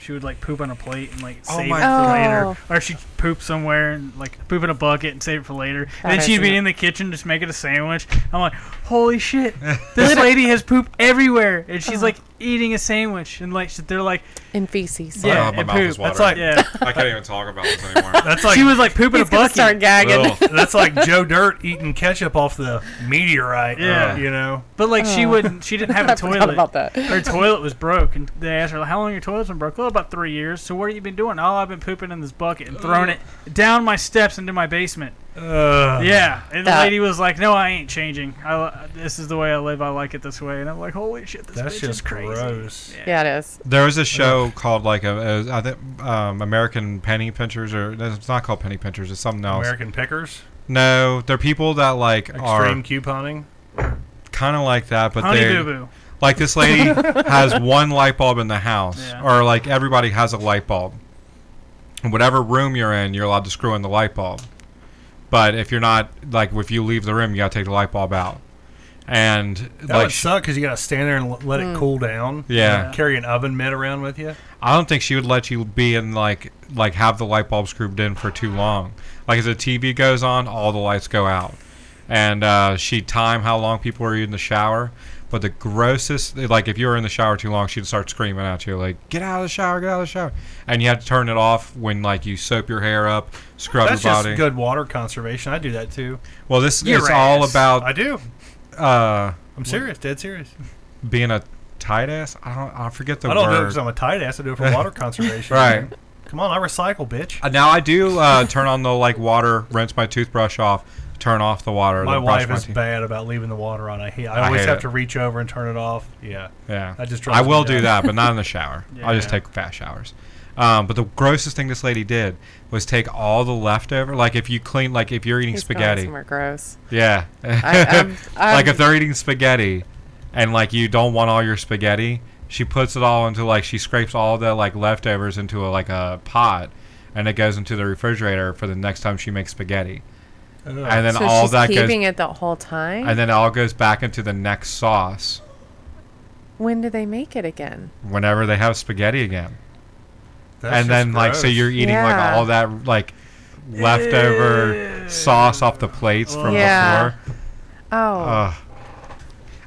she would like poop on a plate and like save it my for later, or she'd poop somewhere and like poop in a bucket and save it for later. And then she'd be in the kitchen just making a sandwich. I'm like, holy shit, this lady has poop everywhere, and she's like eating a sandwich and like they're like in feces. Yeah, my and mouth poop. is watering. That's like, yeah. I can't even talk about this anymore. That's like she was like pooping a bucket. Start gagging. That's like Joe Dirt eating ketchup off the meteorite. Yeah, you know. But like she didn't have a toilet. About that. Her toilet was broke, and they asked her, "How long your toilet's been broke?" "Oh, about 3 years." "So what have you been doing?" "Oh, I've been pooping in this bucket and throwing it down my steps into my basement." Yeah, and the lady was like, "No, I ain't changing. This is the way I live. I like it this way." And I'm like, "Holy shit, this that's bitch just is crazy." Gross. Yeah, it is. There was a show called like I think American Penny Pinchers, or it's not called Penny Pinchers. It's something else. American Pickers. No, they're people that like extreme couponing. Kind of like that, but Honey they Boo Boo. Like this lady has one light bulb in the house, or like everybody has a light bulb. In whatever room you're in, you're allowed to screw in the light bulb. But if you're not, like, if you leave the room, you gotta take the light bulb out. And that would suck because you gotta stand there and let it cool down. Yeah. Carry an oven mitt around with you. I don't think she would let you be in like have the light bulb screwed in for too long. Like as the TV goes on, all the lights go out, and she'd time how long people were in the shower. But the grossest, like if you were in the shower too long, she'd start screaming at you like, "Get out of the shower! Get out of the shower!" And you have to turn it off when like you soap your hair up, scrub your body. That's just good water conservation. I do that too. Well, this is all about. I do. I'm serious, dead serious. Being a tight ass. I forget the word. I don't do it because I'm a tight ass. I do it for water conservation. Right. Come on, I recycle, bitch. Now I do turn on the like water, rinse my toothbrush off turn off the water. My then brush wife my is teeth. bad about leaving the water on. I always hate have it. to reach over and turn it off. Yeah. Yeah. That just I drives will me do nuts. that, but not in the shower. I'll just Yeah. take fast showers. But the grossest thing this lady did was take all the leftover, like if you clean, like if you're eating He's going spaghetti. somewhere gross. Yeah. I'm Like if they're eating spaghetti and like you don't want all your spaghetti, she puts it all into like, she scrapes all the like leftovers into a pot, and it goes into the refrigerator for the next time she makes spaghetti. Ugh. And then so all she's that keeping goes, it the whole time? and then it all goes back into the next sauce When do they make it again? whenever they have spaghetti again. That's And just then like, so gross. you're eating like Yeah. all that like leftover sauce off the plates from Yeah. before. Oh. Ugh.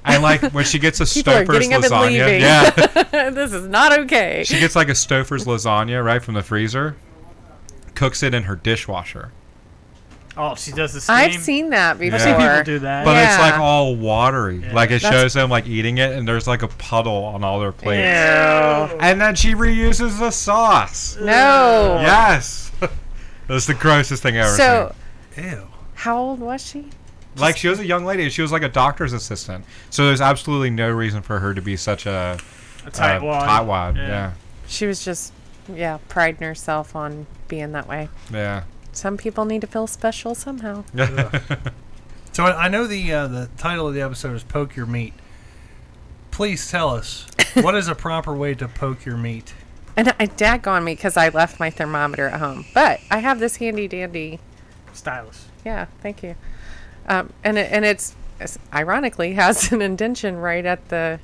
And like when she gets a People are Stouffer's getting up and lasagna, leaving. yeah, This is not okay. she gets like a Stouffer's lasagna right from the freezer, cooks it in her dishwasher, Oh, she does the steam. I've seen that before. I've seen people do that. but it's like Yeah. all watery. Yeah. Like it That's- shows them like eating it, and there's like a puddle on all their plates. Ew. And then she reuses the sauce. No. Yes, that's the grossest thing I've ever So, seen. Ew. how old was she? Like she was a young lady. She was like a doctor's assistant. So there's absolutely no reason for her to be such a tightwad. tightwad. Yeah. Yeah. She was just, priding herself on being that way. Yeah. Some people need to feel special somehow. So I know the title of the episode is Poke Your Meat. Please tell us, what is a proper way to poke your meat? And I daggone me because I left my thermometer at home. But I have this handy dandy. Stylus. Yeah, thank you. And it's ironically has an indention right at the,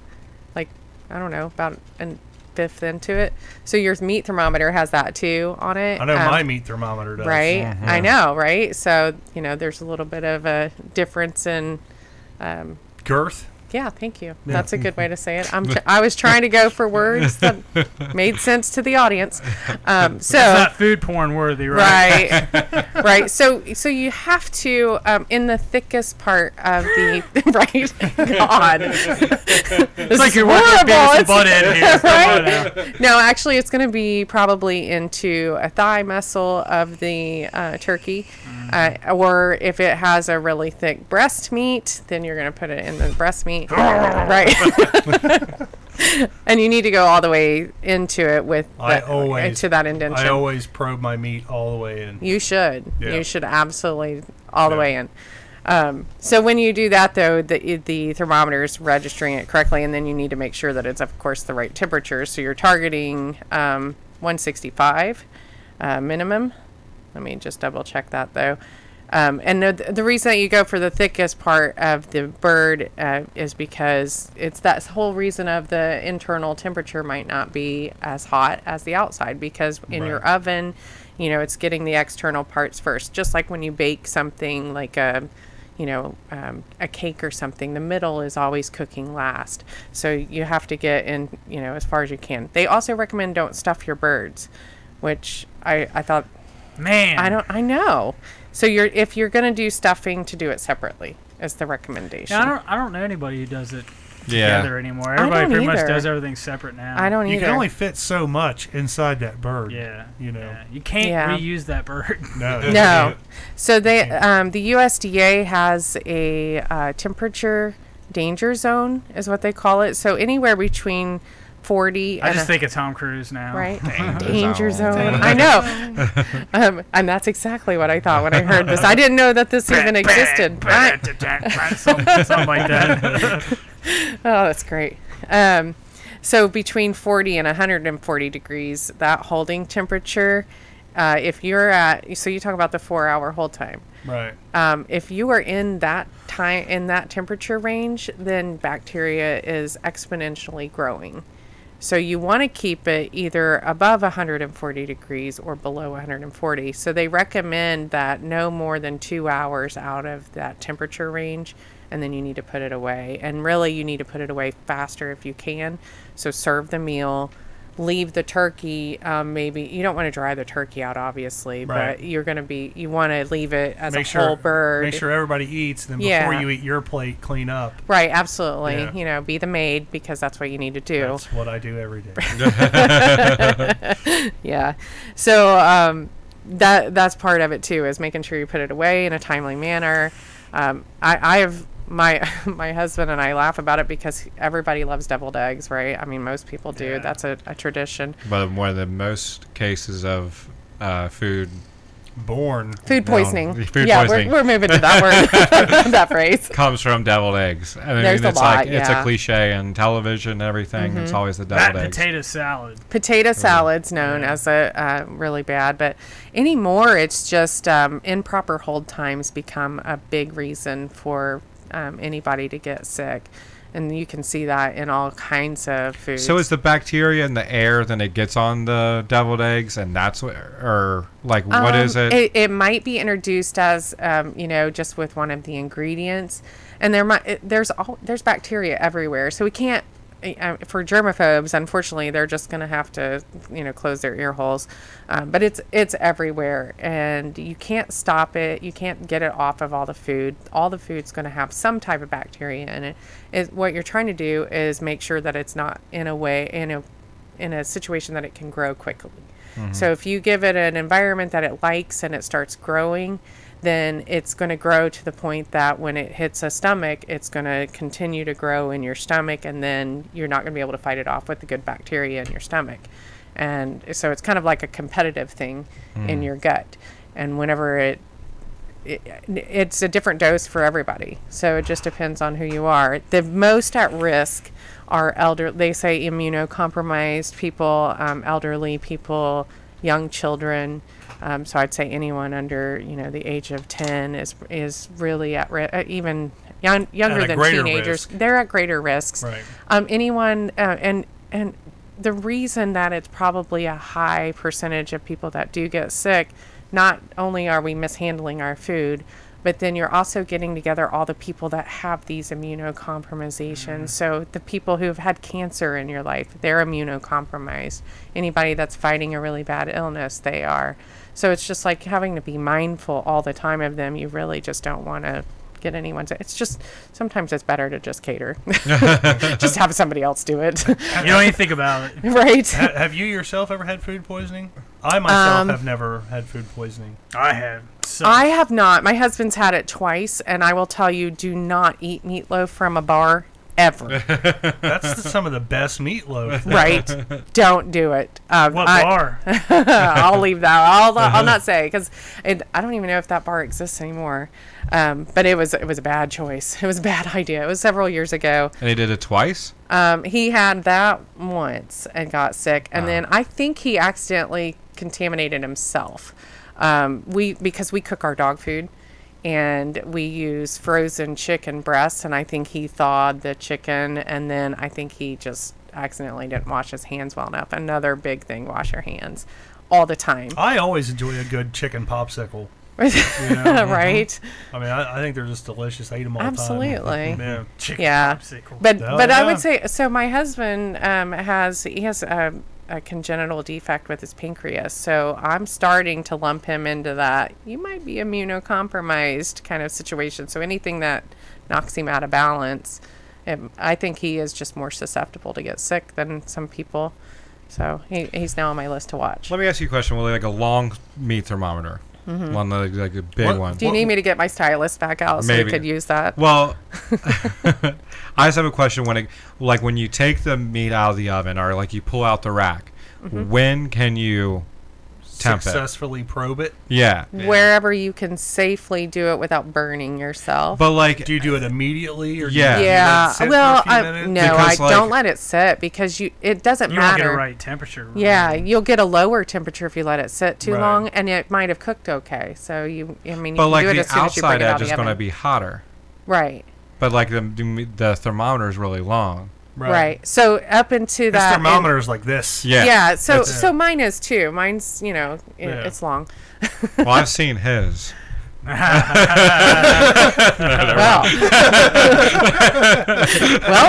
like, I don't know, about a fifth into it. So your meat thermometer has that too on it. I know my meat thermometer does. Right? Mhm. I know, right? So, there's a little bit of a difference in, Girth? yeah, thank you. That's a good way to say it. I was trying to go for words that made sense to the audience. So It's not food porn worthy, right? right. So you have to in the thickest part of the right. God, It's like you're working with Beavis and Butt End here. Come on now. No, actually, it's going to be probably into a thigh muscle of the turkey, or if it has a really thick breast meat, then you're going to put it in the breast meat. Right. And you need to go all the way into it with to that indention. I always probe my meat all the way in. You should. Yeah. You should absolutely all the way in. So when you do that, though, the thermometer is registering it correctly, and then you need to make sure that it's, of course, the right temperature. So you're targeting 165 minimum. Let me just double check that, though. And the reason that you go for the thickest part of the bird is because it's that whole reason of the internal temperature might not be as hot as the outside, because in your oven, it's getting the external parts first. Just like when you bake something like a cake or something, the middle is always cooking last. So you have to get in, as far as you can. They also recommend don't stuff your birds, which I thought, Man. I know. So if you're going to do stuffing, to do it separately is the recommendation. Now, I don't know anybody who does it Yeah. together anymore. Everybody don't pretty much either. does everything separate now. I don't You either. can only fit so much inside that bird. Yeah. Yeah. You can't Yeah. reuse that bird. No. No. So the USDA has a temperature danger zone is what they call it. So anywhere between 40 I and just think of Tom Cruise now. right? Danger Zone. zone. I know. And that's exactly what I thought when I heard this. I didn't know that this even existed. Something like that. Oh, that's great. So between 40 and 140 degrees, that holding temperature, if you're so you talk about the 4-hour hold time. Right. If you are in that temperature range, then bacteria is exponentially growing. So you want to keep it either above 140 degrees or below 140. So they recommend that no more than 2 hours out of that temperature range, and then you need to put it away. And really, you need to put it away faster if you can. So serve the meal, leave the turkey. Maybe you don't want to dry the turkey out, obviously, Right. but you want to leave it as Make a sure, whole bird. Make sure everybody eats, and then Yeah. before you eat your plate, clean up. Right, absolutely. Yeah. Be the maid, because that's what you need to do. That's what I do every day. Yeah. So that's part of it too, is making sure you put it away in a timely manner. I have my husband and I laugh about it because everybody loves deviled eggs, right? I mean, most people do. Yeah. That's a tradition. But one of the most cases of food poisoning. Food yeah, poisoning. We're moving to that word, that phrase. Comes from deviled eggs. I mean, There's a lot, it's a cliche in television and everything. Mm-hmm. It's always the deviled eggs. Potato salad. Potato salad's known as a really bad, but anymore it's just improper hold times become a big reason for anybody to get sick. And you can see that in all kinds of foods. So is the bacteria in the air, then it gets on the deviled eggs, and that's what, or like what is it? It might be introduced as, just with one of the ingredients, and there's bacteria everywhere. So we can't, for germaphobes, unfortunately, they're just going to have to, close their ear holes. But it's everywhere, and you can't stop it. You can't get it off of all the food. All the food's going to have some type of bacteria in it. What you're trying to do is make sure that it's not in a situation that it can grow quickly. Mm-hmm. So if you give it an environment that it likes and it starts growing, then it's going to grow to the point that when it hits a stomach, it's going to continue to grow in your stomach, and then you're not going to be able to fight it off with the good bacteria in your stomach. And so it's kind of like a competitive thing in your gut. And whenever it's a different dose for everybody. So it just depends on who you are. The most at risk are they say immunocompromised people, elderly people, young children. So I'd say anyone under, the age of 10 is really at risk. Even younger than teenagers, they're at greater risks. Right. Anyone, and the reason that it's probably a high percentage of people that do get sick, not only are we mishandling our food, but then you're also getting together all the people that have these immunocompromisations. So the people who've had cancer in your life, they're immunocompromised. Anybody that's fighting a really bad illness, they are. So it's just like having to be mindful all the time of them. You really just don't want to get anyone to. It's just, sometimes it's better to just cater. Just have somebody else do it. You don't even think about it. Right. Have you yourself ever had food poisoning? I myself have never had food poisoning. I have. I have not. My husband's had it twice, and I will tell you, do not eat meatloaf from a bar ever. That's some of the best meatloaf. Right. Don't do it. What bar? I'll leave that. I'll not say, because I don't even know if that bar exists anymore. But it was a bad choice. It was a bad idea. It was several years ago. And he did it twice? He had that once and got sick, and then I think he accidentally contaminated himself. Because we cook our dog food, and we use frozen chicken breasts, and I think he thawed the chicken, and then I think he just accidentally didn't wash his hands well enough. Another big thing, wash your hands all the time. I always enjoy a good chicken popsicle. Right? I mean, I think they're just delicious. I eat them all Absolutely. the time. Yeah. Chicken popsicle. But I would say, so my husband has a congenital defect with his pancreas, so I'm starting to lump him into that you might be immunocompromised kind of situation. So anything that knocks him out of balance, I think he is just more susceptible to get sick than some people. So he's now on my list to watch. Let me ask you a question. Will like a long meat thermometer? Mm-hmm. One like a big one. Do you need me to get my stylist back out so we could use that? Well, I just have a question. When you take the meat out of the oven, or like you pull out the rack, when can you successfully probe it? Yeah. Wherever you can safely do it without burning yourself. But do you do it immediately, or yeah? Well, don't let it sit, because it doesn't matter. You don't get a right temperature. Right? Yeah, you'll get a lower temperature if you let it sit too long, and it might have cooked okay. So you can do it as soon as you bring it out of the oven. But the outside edge is going to be hotter. Right. But like the thermometer is really long. Right. So up into that. This thermometer is like this. Yeah. Yeah. So mine is too. Mine's, it's long. Well, I've seen his. Well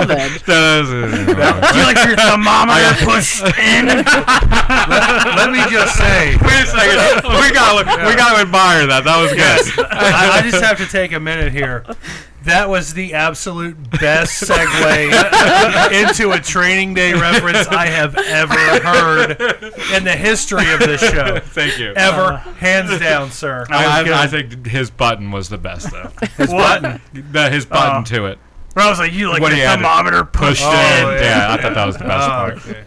then. Do you like your thermometer pushed in? Let me just say. Wait a second. We got to admire that. That was good. I just have to take a minute here. That was the absolute best segue into a Training Day reference I have ever heard in the history of this show. Thank you. Ever. Hands down, sir. I think his button was the best, though. His button? His button to it. I was like, you like When the he had it thermometer pushed in. Yeah, I thought that was the best part. Okay.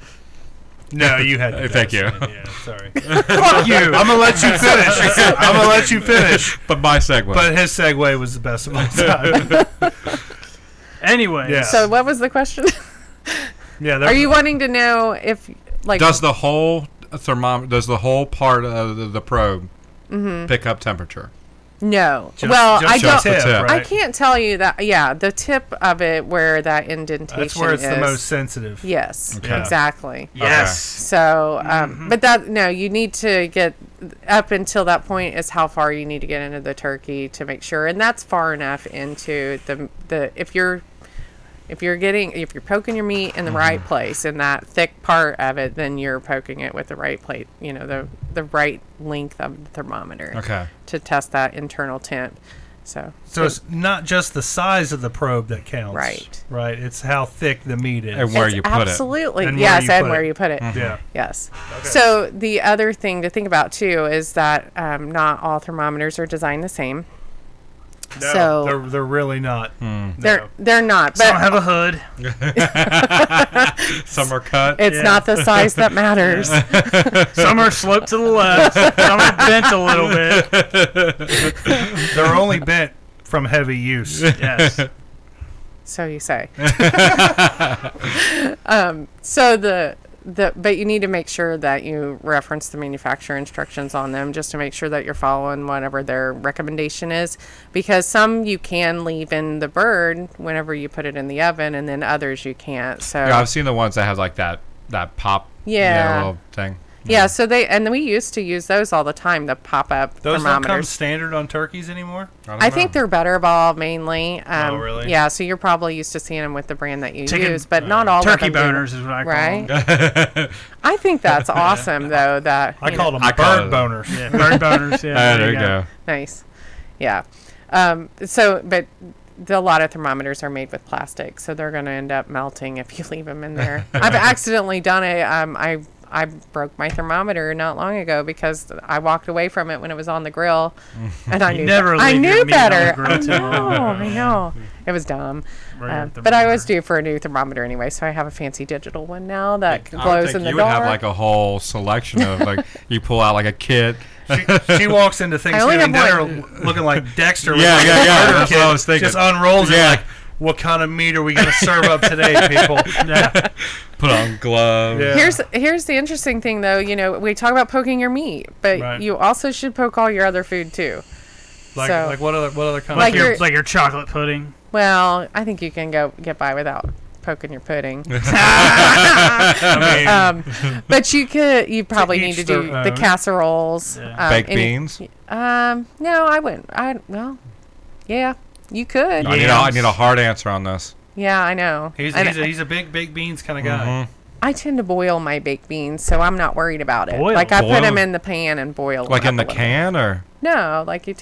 No, you had to. Thank you. Yeah, sorry. Fuck you. I'm going to let you finish. I'm going to let you finish. But my segue. But his segue was the best of all time. Anyway. Yeah. So what was the question? Yeah. Are you wanting to know if like does the whole thermometer, does the whole part of the probe pick up temperature? No. Just I don't. the tip, right? I can't tell you that. Yeah, the tip of it where that indentation That's where it's is. the most sensitive. Yes, Okay. exactly. Yes. So, but that no, you need to get up until that point is how far you need to get into the turkey to make sure, and that's far enough into the if you're poking your meat in the right place in that thick part of it, then you're poking it with the right plate, the right length of the thermometer. Okay. To test that internal temp. So it's not just the size of the probe that counts. Right. Right. It's how thick the meat is. And where it's you put it. absolutely. And Yes, where you and put where it. you put it. Yeah. Yes. Okay. So the other thing to think about too is that not all thermometers are designed the same. No, So they're really not. they're not. Some But have a hood. Some are cut. it's Yeah. not the size that matters. Some are sloped to the left. Some are bent a little bit. They're only bent from heavy use. Yes. So you say. So but you need to make sure that you reference the manufacturer instructions on them just to make sure that you're following whatever their recommendation is, because some you can leave in the bird whenever you put it in the oven, and then others you can't. So Yeah, I've seen the ones that have like that pop little thing. yeah, so we used to use those all the time, the pop-up Those don't come thermometers. standard on turkeys anymore? I think they're Butterball mainly. Oh, really? Yeah, so you're probably used to seeing them with the brand that you Chicken- use, but not all Turkey of them do. boners is what I call Right? them. I think that's awesome, though. That I called them I call bird it- boners. Yeah, bird boners. Yeah, There you go. Nice. Yeah. But a lot of thermometers are made with plastic, so they're going to end up melting if you leave them in there. I've accidentally done it. I broke my thermometer not long ago because I walked away from it when it was on the grill, and I knew never I leave knew your meat on the better. grill too long. I know. It was dumb. Bring your But I was thermometer. due for a new thermometer anyway, so I have a fancy digital one now that I would glows think in the you dark. would have like a whole selection of like you pull out like a kit. She walks into only Thanksgiving have dinner looking like Dexter. with Yeah, like yeah, a yeah, murder that's kit, what I was thinking. Just unrolls it Yeah. like, what kind of meat are we going to serve up today, people? Yeah. Put on gloves. Yeah. Here's the interesting thing, though. We talk about poking your meat, but Right. you also should poke all your other food too. Like, So- like what other kind Like of your- Like your chocolate pudding. Well, I think you can get by without poking your pudding. I mean, But you probably need each to do their the own. casseroles. Yeah. Baked beans. No, I wouldn't. Yeah, you could. I need a hard answer on this. Yeah, I know. he's And a big baked beans kind of guy. I tend to boil my baked beans, so I'm not worried about it. Boil? Like I put Boil? them in the pan and boil. Like them in up the a little bit. can or? No, like you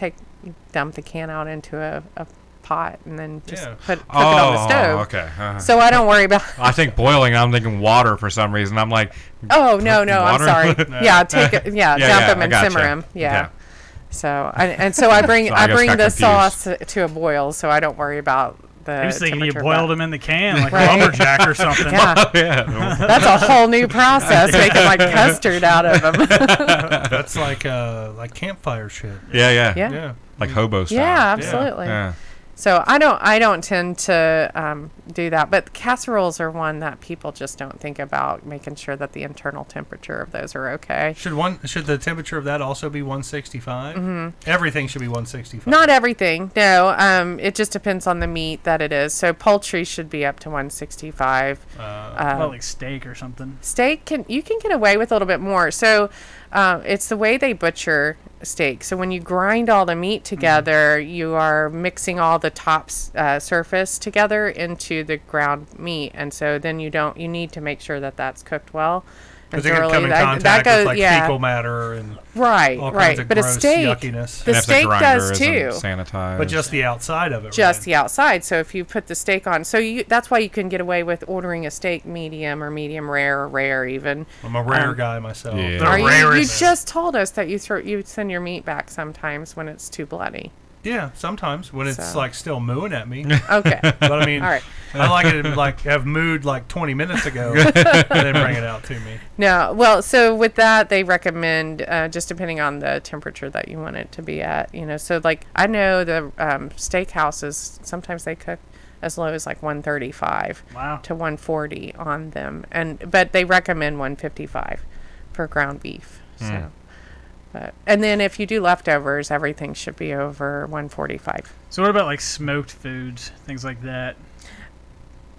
dump the can out into a pot and then just Yeah. cook it on the stove. Okay. So I don't worry about. I think boiling. I'm thinking water for some reason. I'm like, Oh no, I'm Water? sorry. Yeah, take it. Yeah, dump yeah, them I and gotcha. simmer them. Yeah. Okay. So I bring So I just got the confused. sauce to a boil, so I don't worry about the. I was thinking you temperature of boiled that. them in the can like Right. a lumberjack or something. Yeah, yeah. that's a whole new process, making like custard out of them. That's like campfire shit. Yeah, yeah. Yeah. Yeah. Like hobo style. Yeah, absolutely. Yeah. So I don't tend to do that, but casseroles are one that people just don't think about, making sure that the internal temperature of those are okay. Should the temperature of that also be 165? Mm-hmm. Everything should be 165. Not everything, no. It just depends on the meat that it is. So poultry should be up to 165. Well, like steak or something. Steak you can get away with a little bit more. So it's the way they butcher steak. So when you grind all the meat together, you are mixing all the top surface together into the ground meat, and so then you need to make sure that that's cooked well. Because it can come in contact with like fecal matter and all kinds of but gross a steak, yuckiness. The steak does too. Sanitized. But just the outside of it. Just the outside. So if you put the steak on, that's why you can get away with ordering a steak medium or medium rare or rare even. I'm a rare guy myself. Yeah. You just told us that you send your meat back sometimes when it's too bloody. Yeah, sometimes when it's like still mooing at me. Okay. But I mean, all right. I like it like have mooed like 20 minutes ago and then bring it out to me. No, well, so with that, they recommend just depending on the temperature that you want it to be at. So like I know the steakhouses sometimes they cook as low as like 135 to 140 on them, but they recommend 155 for ground beef. So. And then if you do leftovers, everything should be over 145. So what about like smoked foods, things like that?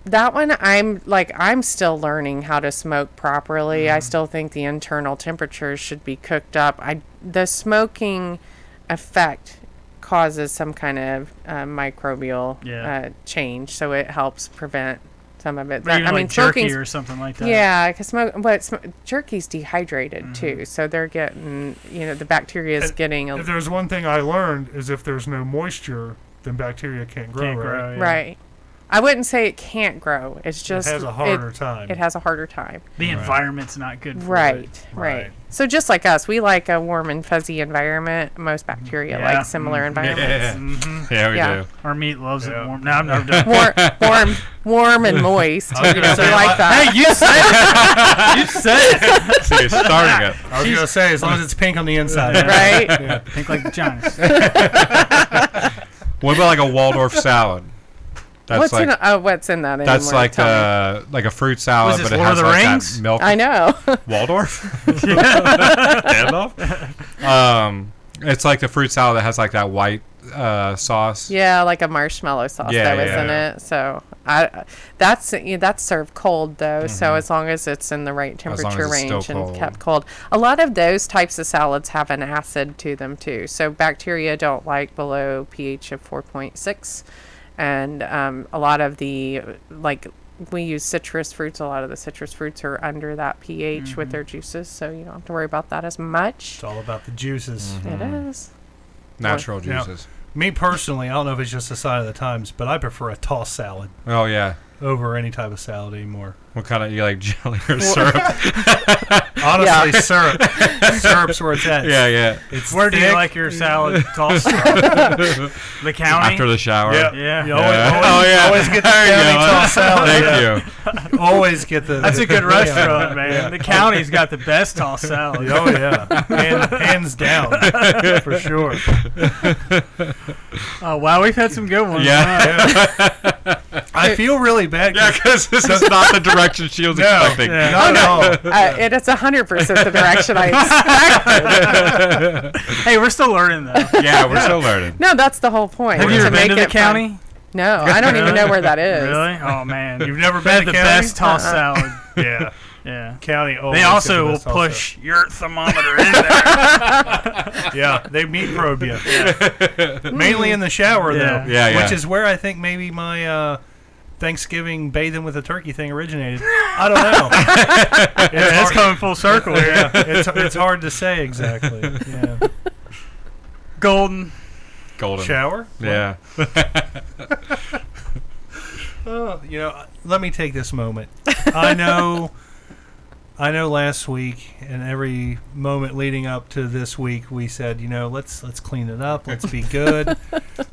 That one, I'm still learning how to smoke properly. I still think the internal temperatures should be cooked up. The smoking effect causes some kind of microbial change, so it helps prevent some of it. I mean, jerky or something like that. Yeah, because jerky's dehydrated too, so they're getting, the bacteria is getting. If there's one thing I learned is if there's no moisture, then bacteria can't grow. Right. I wouldn't say it can't grow. It's just it has a harder time. It has a harder time. The environment's not good for it. Right. So just like us, we like a warm and fuzzy environment. Most bacteria like similar environments. Yeah, we do. Our meat loves it warm. No, I'm not done. Warm and moist. We like that. Hey, you said it. You said it. So you're starting it. I was going to say, as long as it's pink on the inside. Right? Pink like vaginas. What about like a Waldorf salad? What's in that? That's like a fruit salad, but it has like that milk. I know. Waldorf? It's like the fruit salad that has like that white sauce. Yeah, like a marshmallow sauce that was in it. So that's served cold though. So as long as it's in the right temperature range and kept cold. A lot of those types of salads have an acid to them too. So bacteria don't like below pH of 4.6. And a lot of we use citrus fruits. A lot of the citrus fruits are under that pH with their juices, so you don't have to worry about that as much. It's all about the juices. It is. Natural juices. Me personally, I don't know if it's just a sign of the times, but I prefer a tossed salad. Oh, yeah. Over any type of salad anymore. What kind of, you like jelly or syrup? Honestly, syrup. Syrup's where it's at. Yeah. It's where thick. do you like your salad tossed? The county? After the shower. Yeah. You always get the county tossed salad. Thank you. Always get the... That's a good restaurant, man. The county's got the best tossed salad. Oh, yeah. Hands down. For sure. Oh, wow. We've had some good ones. Yeah. I feel really bad. Yeah, because this is not the direction she was expecting. No. It is 100% the direction I expected. Hey, we're still learning, though. Yeah, we're still learning. No, that's the whole point. Have you ever been to the county? No, I don't even know where that is. Really? Oh, man. You've never been to the county? best tossed salad. Yeah. Yeah. County. They also will push your thermometer in there. Yeah, they meat probe you. Yeah. Mainly in the shower, though. Yeah. Which is where I think maybe my Thanksgiving bathing with a turkey thing originated. I don't know. It's coming full circle here. Yeah, it's hard to say exactly. Yeah. Golden shower. Yeah. Let me take this moment. I know last week and every moment leading up to this week we said, let's clean it up, let's be good.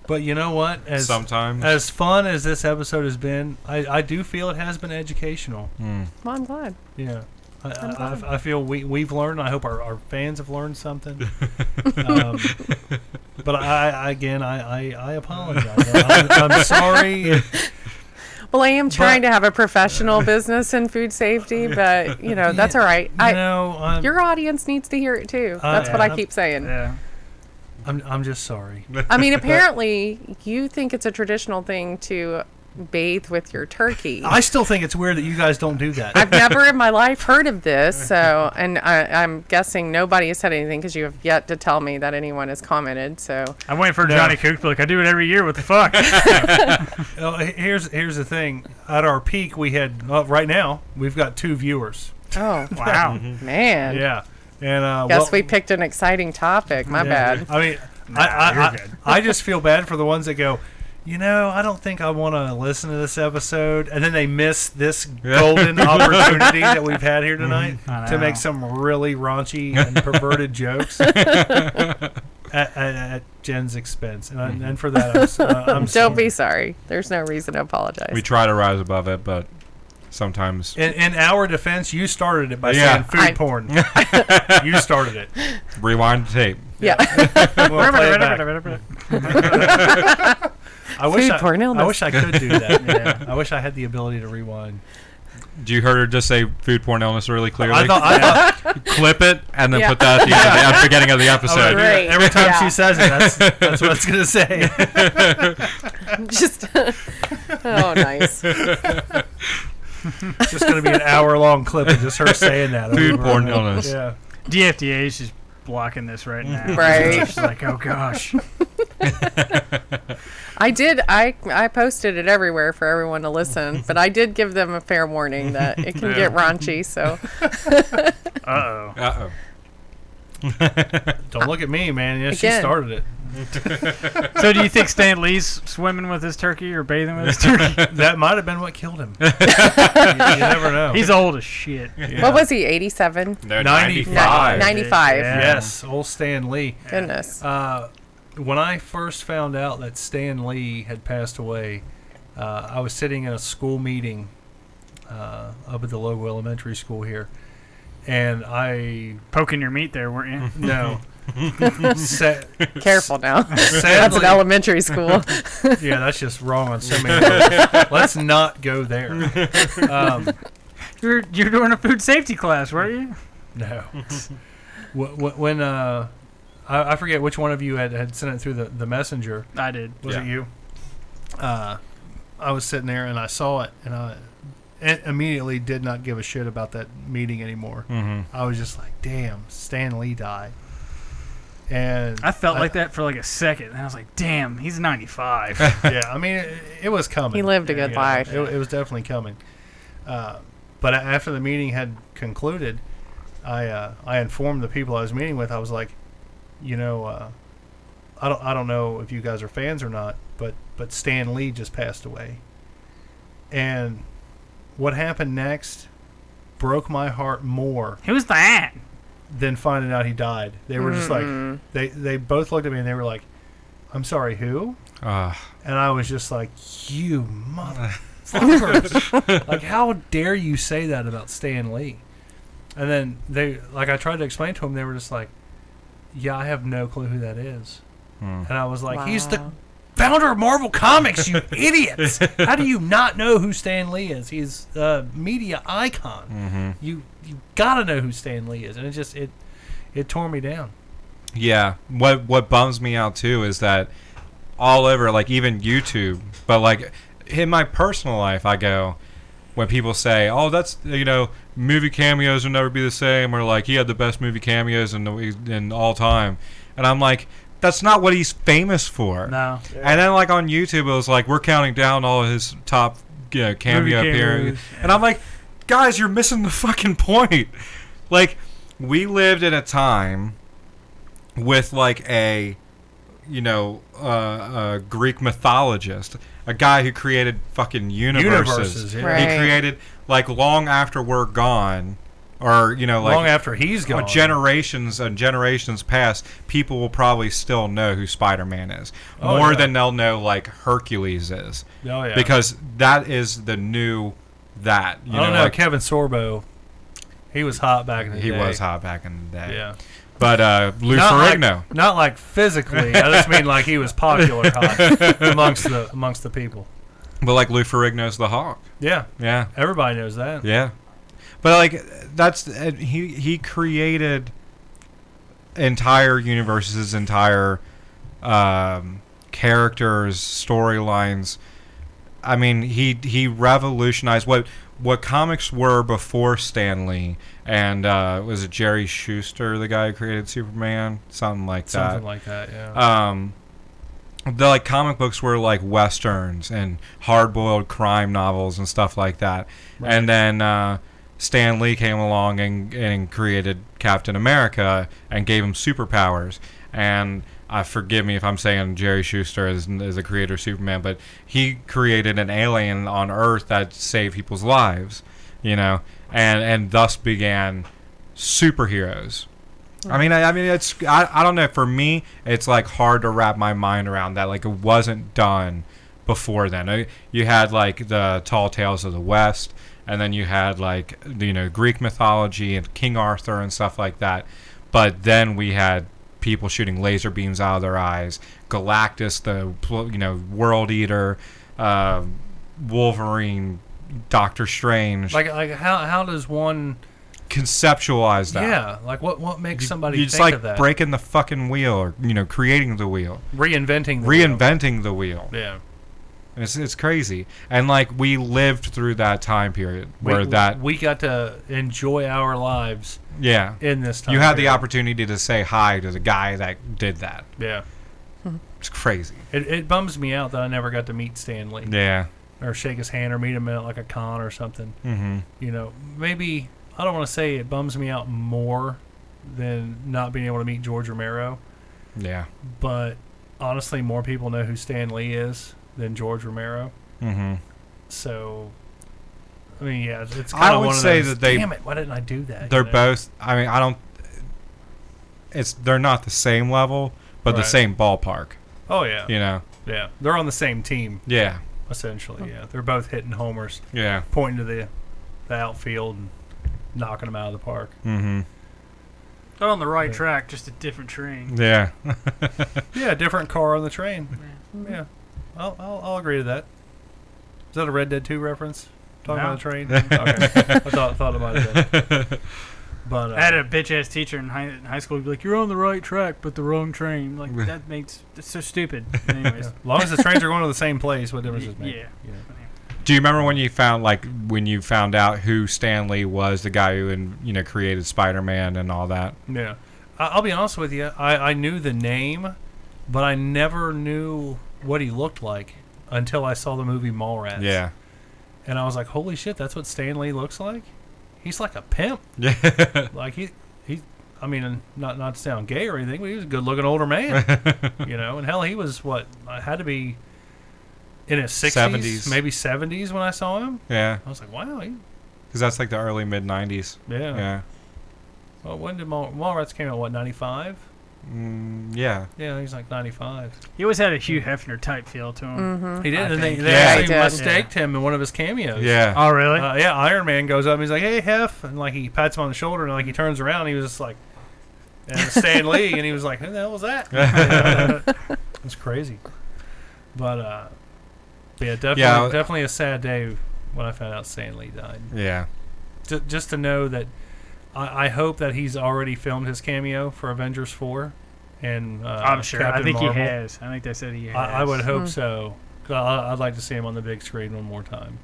But you know what? Sometimes. As fun as this episode has been, I do feel it has been educational. Well, I'm glad. Yeah. I feel we've learned. I hope our fans have learned something. But I apologize. I'm sorry. Well, I am trying to have a professional business in food safety, but that's all right. Your audience needs to hear it too. That's what I keep saying. Yeah. I'm just sorry. I mean, apparently you think it's a traditional thing to bathe with your turkey. I still think it's weird that you guys don't do that. I've never in my life heard of this, and I'm guessing nobody has said anything because you have yet to tell me that anyone has commented. So I'm waiting for Johnny Cook to be like, I do it every year. What the fuck? Here's the thing. At our peak, we had right now we've got 2 viewers. Oh, Wow. man. Yeah. And Guess we picked an exciting topic. My bad. I mean, You're good. I just feel bad for the ones that go, I don't think I want to listen to this episode, and then they miss this golden opportunity that we've had here tonight to make some really raunchy and perverted jokes at Jen's expense, and for that, I'm sorry. Don't be sorry. There's no reason to apologize. We try to rise above it, but sometimes. In our defense, you started it by saying food porn. You started it. Rewind the tape. Yeah. We'll play it back. I wish I could do that. Yeah. I wish I had the ability to rewind. Do you heard her just say food porn illness really clearly? I thought clip it and then put that at the beginning of the episode. Great. Every time she says it, that's what it's going to say. Just oh, nice. It's just going to be an hour-long clip of just her saying that. Food porn illness. Yeah. DFDA is just blocking this right now. Right. She's like, oh gosh. I posted it everywhere for everyone to listen, but I did give them a fair warning that it can get raunchy, so. Uh-oh. Don't look at me, man. Yeah, she Again. started it. So do you think Stan Lee's swimming with his turkey or bathing with his turkey? That might have been what killed him. You never know. He's old as shit. Yeah. What was he, 87? No, 95. 95. Yeah. Yes, old Stan Lee. Goodness. When I first found out that Stan Lee had passed away, I was sitting in a school meeting up at the local elementary school here, and I Poking your meat there, weren't you? no. Careful now. That's Sadly, an elementary school. yeah, that's just wrong on so many levels. Let's not go there. You're doing a food safety class, weren't you? No. When I forget which one of you had sent it through the messenger. I did. Was Yeah. it you? I was sitting there and I saw it, and I immediately did not give a shit about that meeting anymore. Mm-hmm. I was just like, damn, Stan Lee died. And I felt like that for like a second, and I was like, damn, he's 95. Yeah, I mean, it was coming. He lived a good life. It was definitely coming. But after the meeting had concluded, I informed the people I was meeting with. I was like, I don't know if you guys are fans or not, but Stan Lee just passed away. And what happened next broke my heart more Who's that? than finding out he died. They were just like, they both looked at me and they were like, I'm sorry, who? And I was just like, you motherfuckers. Like, how dare you say that about Stan Lee? And then I tried to explain to them, they were just like, yeah, I have no clue who that is. And I was like, he's the founder of Marvel Comics, you idiots. How do you not know who Stan Lee is? He's a media icon. Mm-hmm. You gotta know who Stan Lee is. And it just, it tore me down. Yeah. What bums me out too is that all over, like even YouTube, but like in my personal life, I go, when people say, oh, that's, movie cameos will never be the same, or like he had the best movie cameos in all time. And I'm like, that's not what he's famous for. No. And then like on YouTube, it was like, we're counting down all of his top cameo appearances. And I'm like, guys, you're missing the fucking point. Like, we lived in a time with like a Greek mythologist, a guy who created fucking universes. Yeah. Right. He created, like, long after we're gone, or like long after he's gone. Generations and generations past, people will probably still know who Spider-Man is Oh, more yeah. than they'll know like Hercules is. Oh, yeah. Because that is the new that. I don't know. like, Kevin Sorbo, he was hot back in the day. he was hot back in the day. Yeah. But Lou Ferrigno. Not like physically. I just mean like he was popular hot amongst the people. But like Lou Ferrigno's the Hawk. Yeah. Yeah. Everybody knows that. Yeah. But like that's he created entire universes, entire characters, storylines. I mean, he revolutionized what comics were before Stan Lee, and was it Jerry Schuster, the guy who created Superman, something like that. Something like that, yeah. The like comic books were like westerns and hard-boiled crime novels and stuff like that. Right. And then Stan Lee came along and created Captain America and gave him superpowers. And forgive me if I'm saying Jerry Schuster is the creator of Superman, but he created an alien on Earth that saved people's lives, and thus began superheroes. I mean, it's I don't know. For me, it's like hard to wrap my mind around that. Like, it wasn't done before then. You had like the Tall Tales of the West, and then you had like Greek mythology and King Arthur and stuff like that. But then we had people shooting laser beams out of their eyes. Galactus, the World Eater, Wolverine, Doctor Strange. Like how does one conceptualize that? Yeah, like what makes somebody it's think like of that? Breaking the fucking wheel, or creating the wheel, reinventing the wheel. Yeah, it's crazy. And like, we lived through that time period where we got to enjoy our lives. Yeah, in this time you had period. the opportunity to say hi to the guy that did that. Yeah, it's crazy. It bums me out that I never got to meet Stan Lee. Yeah, or shake his hand or meet him at like a con or something. Maybe. I don't want to say it bums me out more than not being able to meet George Romero. Yeah. But honestly, more people know who Stan Lee is than George Romero. Mm-hmm. So, I mean, yeah, it's kind of one of those, damn it, why didn't I do that? They're both, I mean, they're not the same level, but the same ballpark. Oh, yeah. Yeah. They're on the same team. Yeah. Essentially, yeah. They're both hitting homers. Yeah. Pointing to the outfield and knocking them out of the park. Mm-hmm. They're on the right track, just a different train. Yeah. Yeah, different car on the train. Yeah. I'll agree to that. Is that a Red Dead 2 reference? Talking about a train? Okay. I thought about it. But I had a bitch-ass teacher in high school who'd be like, you're on the right track, but the wrong train. Like, that's so stupid. Anyways. As long as the trains are going to the same place, what difference does it make? Yeah. Do you remember when you found out who Stan Lee was, the guy who created Spider-Man and all that? Yeah, I'll be honest with you. I knew the name, but I never knew what he looked like until I saw the movie Mallrats. Yeah, and I was like, "Holy shit, that's what Stan Lee looks like." He's like a pimp. Yeah, like he. I mean, not to sound gay or anything, but he was a good-looking older man. And hell, he was had to be in his 60s, maybe 70s when I saw him. Yeah. I was like, wow. Because that's like the early, mid-90s. Yeah. Yeah. Well, when did Mallrats came out, 95? Yeah. Yeah, he's like 95. He always had a Hugh Hefner type feel to him. Mm-hmm. He did, and they actually mistaked him in one of his cameos. Yeah. Oh, really? Yeah, Iron Man goes up and he's like, hey, Hef. And like he pats him on the shoulder and like he turns around and he was just like, and Stan Lee, and he was like, who the hell was that? It's crazy. But, yeah, definitely a sad day when I found out Stan Lee died. Yeah. Just to know that I hope that he's already filmed his cameo for Avengers 4. And I'm sure. Captain I think Marvel. he has. I think they said he has. I would hope so. 'Cause I'd like to see him on the big screen one more time.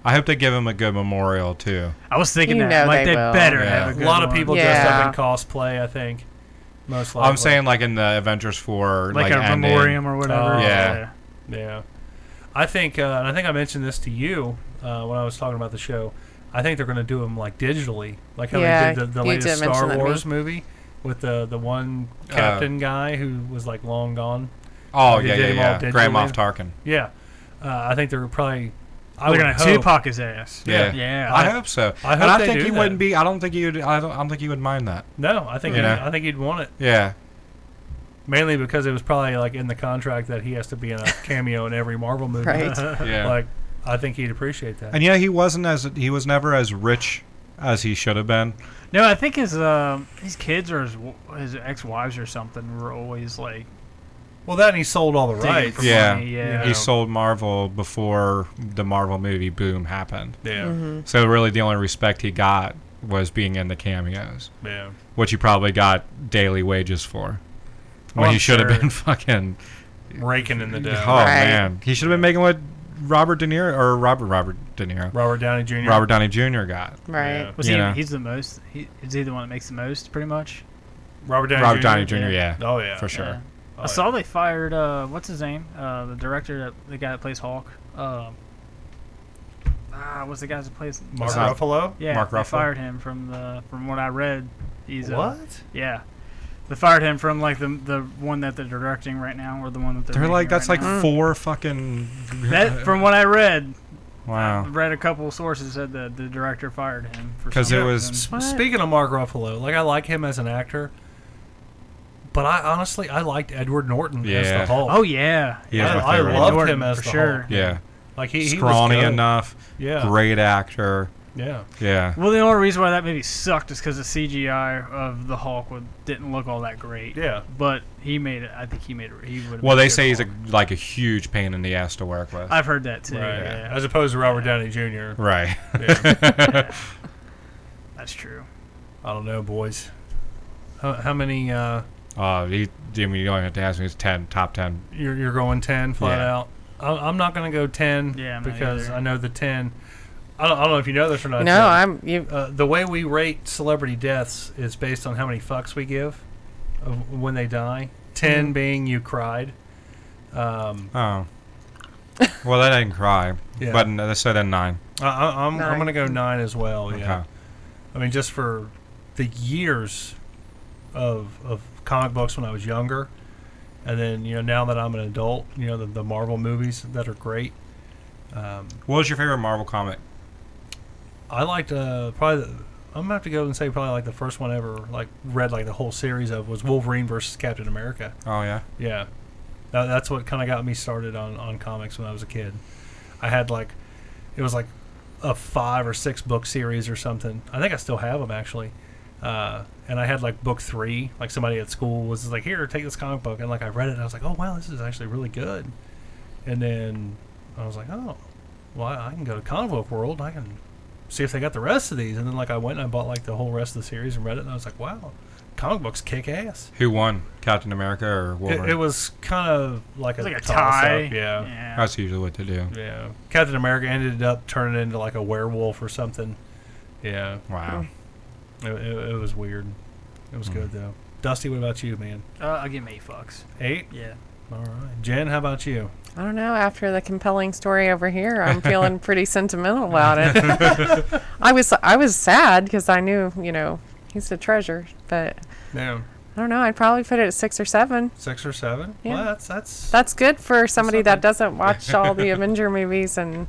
I hope they give him a good memorial, too. I was thinking that. Like, they better have a good one. A lot of people dressed up in Yeah. cosplay, I think. Most likely. I'm saying like in the Avengers 4, like a ending. memoriam or whatever. Oh, yeah. I think, and I think I mentioned this to you when I was talking about the show. I think they're going to do them like digitally, like how they did the latest Star Wars movie with the one captain guy who was like long gone. Oh, They did him all digitally. Grand Moff Tarkin. Yeah, I think they're probably. They're going to Tupac his ass. Yeah. Yeah. I hope so. I hope and I they think do he that. wouldn't be. I don't think he would mind that. No, I think I think he'd want it. Yeah. Mainly because it was probably like in the contract that he has to be in a cameo in every Marvel movie. Right. Yeah. Like, I think he'd appreciate that. And he was never as rich as he should have been. No, I think his kids or his ex-wives or something were always like. Well, that and he sold all the digging rights. for Yeah. money, yeah. He sold Marvel before the Marvel movie boom happened. Yeah. Mm-hmm. So really, the only respect he got was being in the cameos, Yeah. which he probably got daily wages for. When I'm he should have sure. been fucking Raking in the dough. Oh Right. man, he should have been making what Robert De Niro or Robert De Niro, Robert Downey Jr. Robert Downey Jr. got. Right. Yeah. Was You he? know. He's the most. Is he the one that makes the most, pretty much? Robert Downey Robert Jr. Downey Jr. Yeah, Oh yeah. for sure. Yeah. Oh, I saw they fired. What's his name? The director, the guy that plays Hulk. what's the guy who plays Mark Ruffalo? Yeah, Mark they Ruffalo? fired him from what I read. He's What? Yeah. They fired him from like the one that they're directing right now, or the one that They're making like, that's right like now. 4 fucking. That from what I read. Wow. I read a couple of sources said that the director fired him for 'Cause some it was- reason. What? Speaking of Mark Ruffalo, like I like him as an actor, but I honestly liked Edward Norton as Yeah. the Hulk. Oh yeah, He is my I favorite. loved Norton, him as for the sure. Hulk. Yeah. Like he was Scrawny good. enough. Yeah. Great actor. Yeah. Yeah. Well, the only reason why that movie sucked is because the CGI of the Hulk didn't look all that great. Yeah. But he made it. I think he made it. He would. Well, they say he's like a huge pain in the ass to work with. I've heard that too. Right. Yeah. As opposed to Robert Downey Jr. Right. Yeah. Yeah. That's true. I don't know, boys. How many? You don't have to ask me. It's 10, top 10. You're going 10 flat Yeah. out. I'm not going to go 10 Yeah, I'm not because either. I know the 10. I don't know if you know this or not. No, Jen. I'm you. The way we rate celebrity deaths is based on how many fucks we give of when they die. 10 being you cried. Oh. Well, that didn't cry. Yeah. But let's say then 9. I'm 9. going to go 9 as well. Yeah. Okay. I mean, just for the years of comic books when I was younger, and then now that I'm an adult, the Marvel movies that are great. What was your favorite Marvel comic? I liked probably. I'm gonna have to go and say probably like the first one ever read the whole series of was Wolverine versus Captain America. Oh, yeah? Yeah, that's what kind of got me started on comics when I was a kid. I had it was like a 5 or 6 book series or something. I think I still have them actually. And I had book 3. Like somebody at school was like, "Here, take this comic book," and I read it and I was like, "Oh wow, this is actually really good." And then I was like, "Oh, well, I can go to Comic Book World. I can see if they got the rest of these." And then I went and I bought the whole rest of the series and read it, and I was like, "Wow, comic books kick ass." Who won? Captain America or Wolverine? It was kind of like It's like a toss-up, tie. Yeah. That's usually what they do. Yeah. Captain America ended up turning into a werewolf or something. Yeah. Wow. It was weird. It was good though. Dusty, what about you, man? I'll give him 8 fucks. 8? Yeah. All right. Jen, how about you? I don't know. After the compelling story over here, I'm feeling pretty sentimental about it. I was sad because I knew he's a treasure, but Yeah. I don't know. I'd probably put it at 6 or 7. 6 or 7? Yeah. Well, that's That's good for somebody that something. doesn't watch all the Avenger movies and.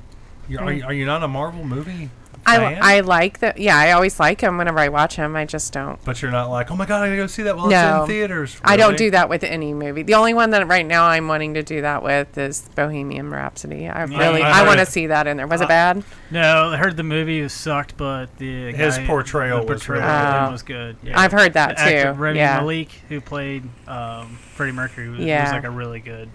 are you not a Marvel movie fan? I like that. Yeah, I always like him whenever I watch him. I just don't. But you're not like, "Oh my god, I gotta go see that while it's No. in theaters." I don't Really? do that with any movie. The only one that right now I'm wanting to do that with is Bohemian Rhapsody. I I want to heard- see that in there. Was it bad? No, I heard the movie was sucked, but His portrayal was portrayal really of him good. was good. Yeah. I've heard that The actor, too. Rami Yeah. Malek, who played Freddie Mercury, was Yeah. a really good,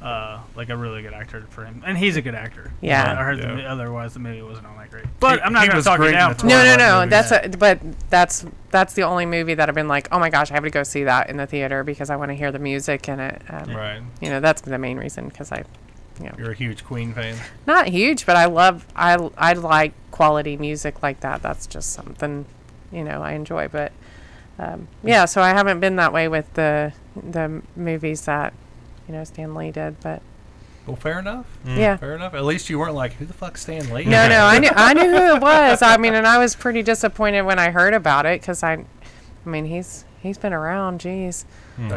actor for him, and he's a good actor. Yeah. But I heard Yeah. otherwise the movie wasn't all that great. But I'm not he going to was talk it great in down. the for Twilight No. movies. That's the only movie that I've been like, oh my gosh, I have to go see that in the theater because I want to hear the music in it. Right. That's the main reason because You're a huge Queen fan. not huge, but I like quality music like that. That's just something, I enjoy. But so I haven't been that way with the movies that Stan Lee did. But Well, fair enough. yeah, Fair enough. At least you weren't like, "Who the fuck's Stan Lee?" no, I knew who it was. I mean, and I was pretty disappointed when I heard about it because he's been around. Geez,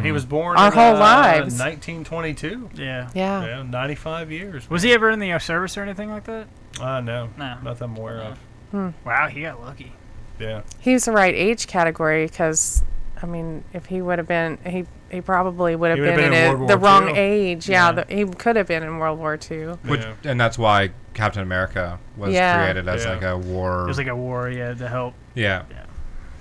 He was born Our in, whole lives. 1922. Yeah. yeah. Yeah, 95 years. Was he ever in the service or anything like that? No. No. Not that I'm aware of. Wow, he got lucky. Yeah. He was the right age category because, if he would have been, he probably would have He would've been been in in World the War wrong II. age. Yeah. He could have been in World War II. And that's why Captain America was Yeah. created as Yeah. a war. It was like a war, to help. yeah.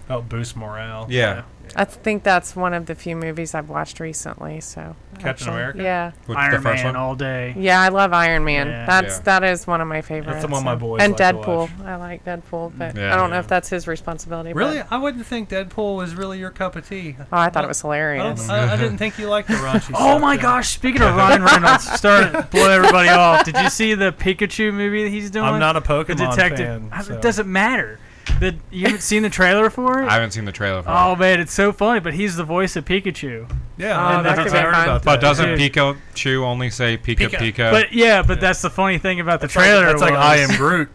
Help boost morale. Yeah. I think that's one of the few movies I've watched recently. So Captain America? Yeah, With Iron the first Man one? all day. yeah, I love Iron Man. Yeah. That is one of my favorites. That's the one my boys and like to Deadpool. watch. I like Deadpool, but Yeah. I don't know if that's his responsibility. but- Really? I wouldn't think Deadpool was really your cup of tea. Oh, I thought it was hilarious. I didn't think you liked the raunchy Oh stuff, my yeah. gosh! Speaking of Ryan Reynolds, blow everybody off. Did you see the Pikachu movie that he's doing? I'm not a The Pokemon detective. fan. So. It doesn't matter. You haven't seen the trailer for it? I haven't seen the trailer for Oh it. man, it's so funny. But he's the voice of Pikachu. Yeah, Oh, that I could be heard fun. about that. But doesn't Dude. Pikachu only say Pika Pika. Pika? But that's the funny thing about the It's like- trailer. That's like was- I Am Groot.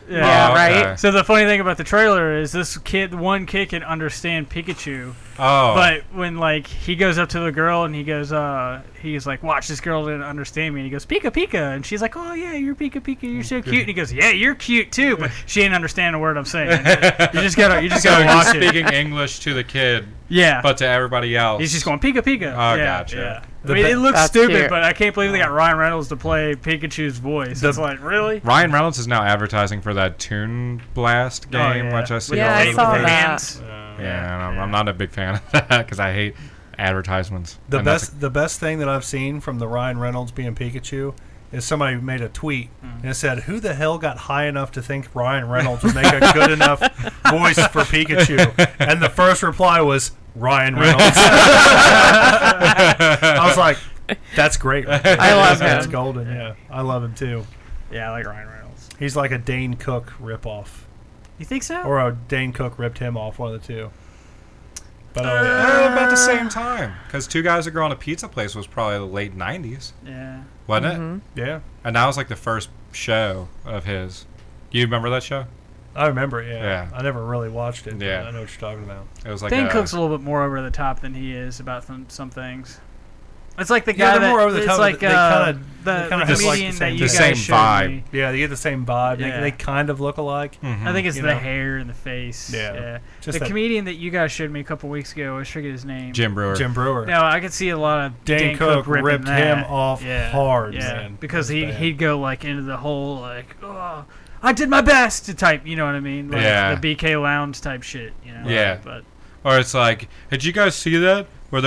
Yeah, right. So the funny thing about the trailer is this one kid can understand Pikachu. Oh. But when like he goes up to the girl and he's like, watch, this girl didn't understand me, and he goes, Pika Pika, and she's like, oh yeah, you're Pika Pika, you're so cute, and he goes, yeah, you're cute too, but she didn't understand a word I'm saying. You just gotta watch it. Speaking English to the kid. Yeah. But to everybody else. He's just going Pika Pika. Oh, yeah, gotcha. Yeah. I mean, it looks That's stupid, cute. but I can't believe they got Ryan Reynolds to play Pikachu's voice. It's like, really? Ryan Reynolds is now advertising for that Toon Blast game, which I see. Yeah, all I over saw the place. that. Yeah, and I'm not a big fan of that because I hate advertisements. The best thing that I've seen from the Ryan Reynolds being Pikachu is somebody made a tweet and it said, "Who the hell got high enough to think Ryan Reynolds would make a good enough voice for Pikachu?" And the first reply was Ryan Reynolds. I was like, "That's great. I love him. That's golden." Yeah, I love him too. Yeah, I like Ryan Reynolds. He's like a Dane Cook ripoff, You think so? or a Dane Cook ripped him off. One of the two. But About the same time, because Two Guys That Grow on a Pizza Place was probably the late '90s, Yeah. wasn't it? yeah, And that was like the first show of his. Do you remember that show? I remember it. Yeah. Yeah. I never really watched it. But Yeah. I know what you're talking about. It was like Dan Cook's a little bit more over the top than he is about some things. It's like the guy they're that more over the it's top. like They kinda the just like comedian the that same- you the guys same showed vibe. me. Yeah, they get the same vibe. Yeah. They kind of look alike. Mhm. I think it's You the know. hair and the face. Yeah. Just The that- comedian that you guys showed me a couple weeks ago, I forget his name. Jim Brewer. Jim Brewer. No, I could see a lot of Dane Cook ripping ripped that. him off Yeah. hard, Yeah, man. because It was bad. he'd go like into the whole like, oh, I did my best to type. You know what I mean? Like Yeah. The BK Lounge type shit. You know? Yeah. But Or it's like, did you guys see that? Where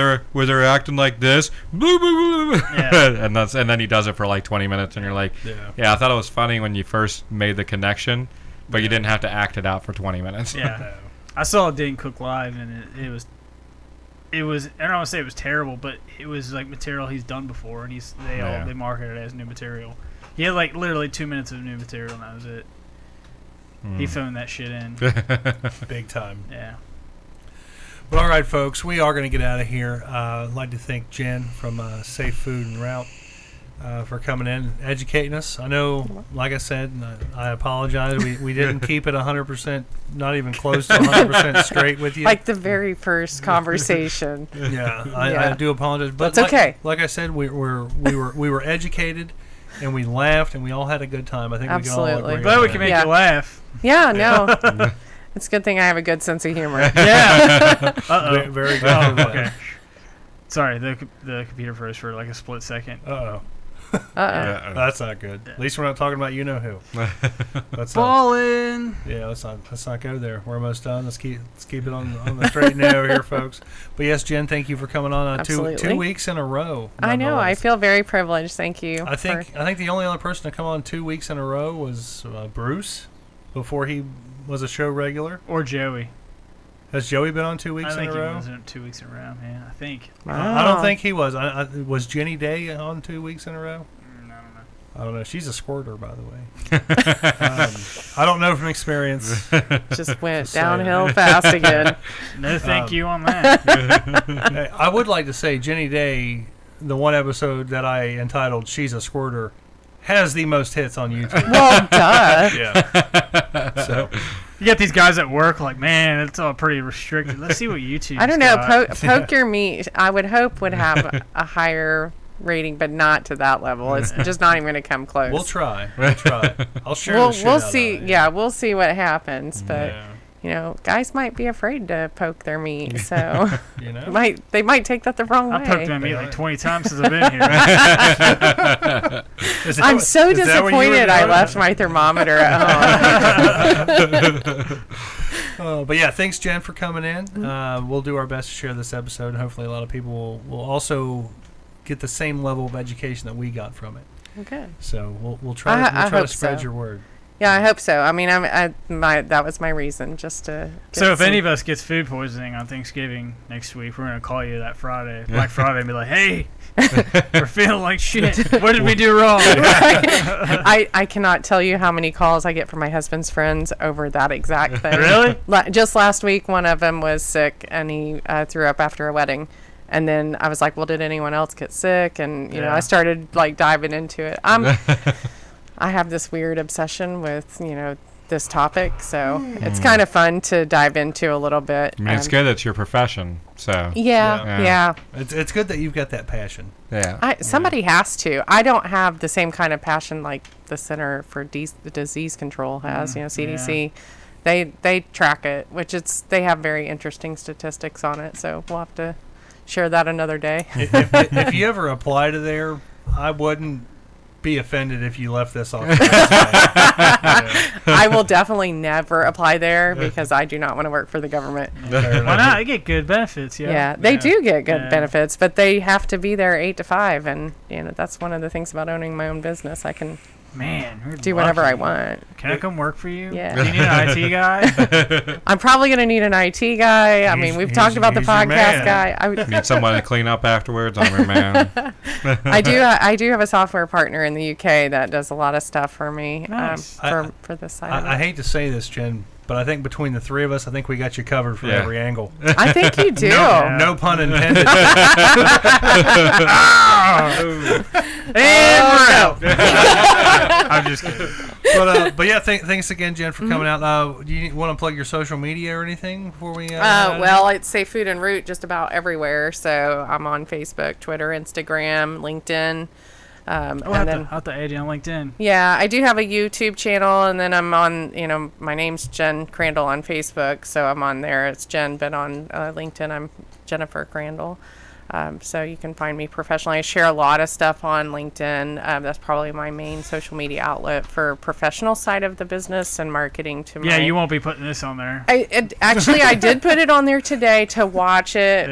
they're acting like this, blah, blah, blah, blah. Yeah. and then he does it for like 20 minutes, and you're like, Yeah. I thought it was funny when you first made the connection, but you didn't have to act it out for 20 minutes. yeah, I saw Dane Cook live, and it was. I don't want to say it was terrible, but it was like material he's done before, and they marketed it as new material. He had like literally 2 minutes of new material, and that was it. He phoned that shit in. Big time. Yeah. Well, all right, folks, we are going to get out of here. I'd like to thank Jen from Safe Food and Route for coming in and educating us. I know, like I said, and I apologize. We didn't keep it 100%, not even close to 100% straight with you. Like the very first conversation. Yeah, I Yeah. do apologize. But That's okay. Like I said, we were educated, and we laughed, and we all had a good time. I think we can all Absolutely. agree. Glad on we that. can make Yeah. you laugh. Yeah, no. It's a good thing I have a good sense of humor. Yeah. Very, very good. Oh, for that. okay. Sorry, the computer froze for like a split second. Uh-oh. Uh-oh. That's not good. At least we're not talking about you know who. Let's not, Ballin'. yeah, let's not go there. We're almost done. Let's keep it on the straight and narrow here, folks. But yes, Jen, thank you for coming on two Absolutely. weeks in a row. I know. I nonetheless. feel very privileged. Thank you. I think the only other person to come on 2 weeks in a row was Bruce before he was a show regular. Or Joey. Has Joey been on 2 weeks I in think a he row? was in 2 weeks in a row, man. I think. I don't think he was. Was Jenny Day on 2 weeks in a row? I don't know. I don't know. She's a squirter, by the way. I don't know from experience. Just went Just saying. downhill fast again. No thank you on that. Hey, I would like to say Jenny Day, the one episode that I entitled "She's a Squirter," has the most hits on YouTube. Well, duh. Yeah. So You got these guys at work like, man, it's all pretty restricted. Let's see what YouTube. I don't know. Poke Your Meat, I would hope, would have a higher rating, but not to that level. It's just not even going to come close. we'll try. I'll share. We'll the shit out of see. it. Yeah, we'll see what happens. But Yeah. you know, guys might be afraid to poke their meat, so You know. they might take that the wrong I way. poked my meat like 20 times since I've been here. Is that I'm what- so is that what you were disappointed I doing? left my thermometer at home. But yeah, thanks Jen for coming in. We'll do our best to share this episode, and hopefully a lot of people will also get the same level of education that we got from it. Okay. So we'll try I to hope spread so. your word. Yeah, I hope so. I mean, that was my reason, just to. So if any of us gets food poisoning on Thanksgiving next week, we're going to call you that Friday, Black Friday, and be like, hey, we're feeling like shit. What did we do wrong? I cannot tell you how many calls I get from my husband's friends over that exact thing. Really? Just last week, one of them was sick and he threw up after a wedding. And then I was like, well, did anyone else get sick? And, you know, I started like diving into it. I have this weird obsession with, you know, this topic, so it's kind of fun to dive into a little bit. I mean, it's good it's your profession, so. Yeah. It's good that you've got that passion. Yeah. Somebody has to. I don't have the same kind of passion like the Center for Disease Control has, CDC. They track it, which they have very interesting statistics on it, so we'll have to share that another day. If you ever apply to there, I wouldn't be offended if you left this off. I will definitely never apply there because I do not want to work for the government. Why not? I get good benefits. Yeah, they do get good benefits, but they have to be there 8 to 5, and that's one of the things about owning my own business. I can do whatever I want. Can I come work for you? Yeah. Do you need an IT guy? I'm probably going to need an IT guy. I mean, we've talked about the podcast guy. Need someone to clean up afterwards. I'm your man. I do have a software partner in the UK that does a lot of stuff for me. Nice. For this side of it. I hate to say this, Jen, but I think between the three of us, I think we got you covered from every angle. I think you do. No pun intended. And we're out. I'm just kidding. But yeah, thanks again, Jen, for coming out. Do you want to plug your social media or anything before we? Well, it's Safe Food en Route just about everywhere. So I'm on Facebook, Twitter, Instagram, LinkedIn. I'll have to add you on LinkedIn. Yeah, I do have a YouTube channel, and then I'm on, my name's Jen Crandall on Facebook, so I'm on there. It's Jen, but on LinkedIn, I'm Jennifer Crandall. So you can find me professionally. I share a lot of stuff on LinkedIn. That's probably my main social media outlet for professional side of the business and marketing to Yeah, you won't be putting this on there. Actually, I did put it on there today to watch it,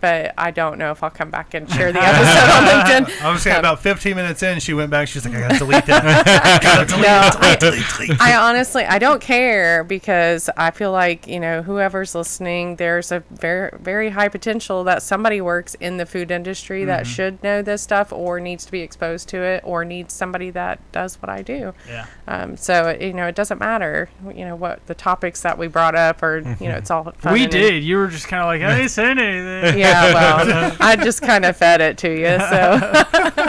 but I don't know if I'll come back and share the episode on LinkedIn. I was saying about 15 minutes in, she went back. She's like, I got to delete that. Delete. I honestly, I don't care because I feel like, whoever's listening, there's a very, very high potential that somebody works in the food industry that should know this stuff or needs to be exposed to it or needs somebody that does what I do. Yeah. So, it doesn't matter, what the topics that we brought up or, it's all fun. We did. You were just kind of like, I didn't say anything. Yeah, well, I just kind of fed it to you, so.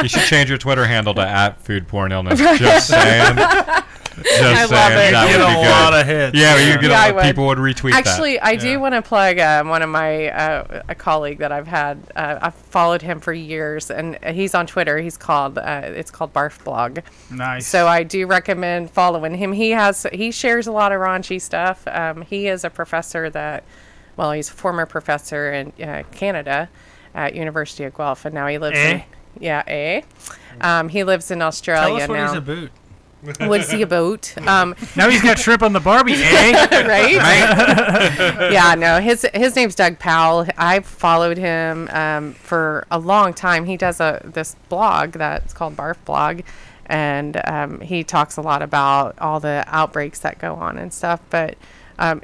You should change your Twitter handle to @foodpornillness. Just saying. I love it. That Get would be a good. lot of hits. Yeah, people would retweet that. Actually, I do want to plug one of my a colleague that I've had. I've followed him for years, and he's on Twitter. He's called it's called Barf Blog. Nice. So I do recommend following him. He shares a lot of raunchy stuff. He is a professor he's a former professor in Canada at University of Guelph, and now he lives he lives in Australia Tell us what now. he's about. What's he about? Now he's got shrimp on the Barbie, right? Yeah, no, his name's Doug Powell. I've followed him for a long time. He does this blog that's called Barf Blog, and he talks a lot about all the outbreaks that go on and stuff, but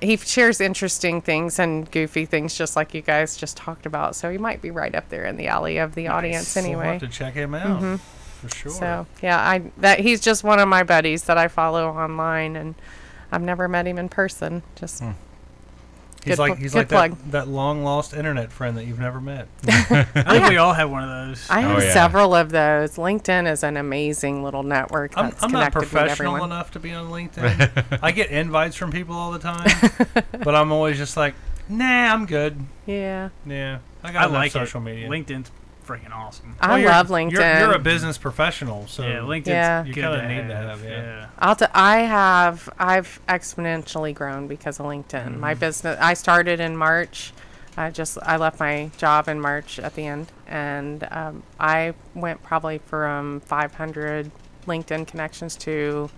he shares interesting things and goofy things just like you guys just talked about, so he might be right up there in the alley of the audience anyway. We'll have to check him out. For sure. So yeah, he's just one of my buddies that I follow online, and I've never met him in person. Just he's like that long lost internet friend that you've never met. I think we all have one of those. I have several of those. LinkedIn is an amazing little network. That's I'm not connected professional with enough to be on LinkedIn. I get invites from people all the time, but I'm always just like, nah, I'm good. Yeah. I got like social media. LinkedIn's freaking awesome. I love LinkedIn. You're a business professional, so LinkedIn's you good kind to of need to have. Yeah. I've exponentially grown because of LinkedIn. My business, I started in March. I left my job in March at the end, and I went probably from 500 LinkedIn connections to,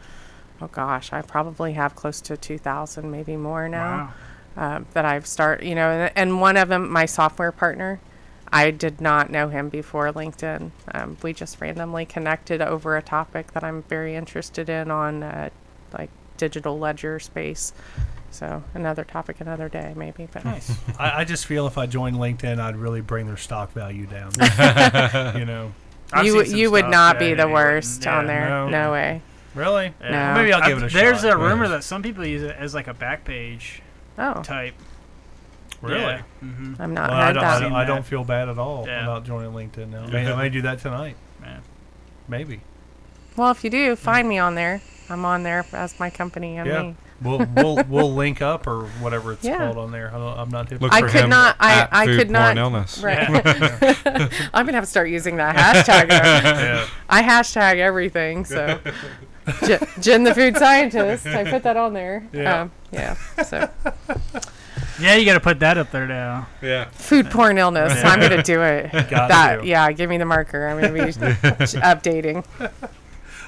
oh gosh, I probably have close to 2,000, maybe more now. Wow. That I've started, and one of them, my software partner, I did not know him before LinkedIn. We just randomly connected over a topic that I'm very interested in on like digital ledger space. So another topic, another day, maybe. But nice. I just feel if I joined LinkedIn, I'd really bring their stock value down. You would not be the worst on there. No way. Really? Yeah. No. Maybe I'll give it a shot. There's a rumor that some people use it as like a back page type. Really? Yeah. Mm-hmm. I'm not heard that. I don't feel bad at all about joining LinkedIn now. I may do that tonight. Yeah. Maybe. Well, if you do, find me on there. I'm on there as my company and me. We'll link up or whatever it's called on there. I'm not hip. Look I for could him not. at I Food could not. Porn Illness. Right. I'm gonna have to start using that hashtag. I hashtag everything. So, Jen the food scientist. I put that on there. So. Yeah, you got to put that up there now. Yeah. Food porn illness. I'm gonna do it. Gotta do. Yeah. Give me the marker. I'm gonna be updating.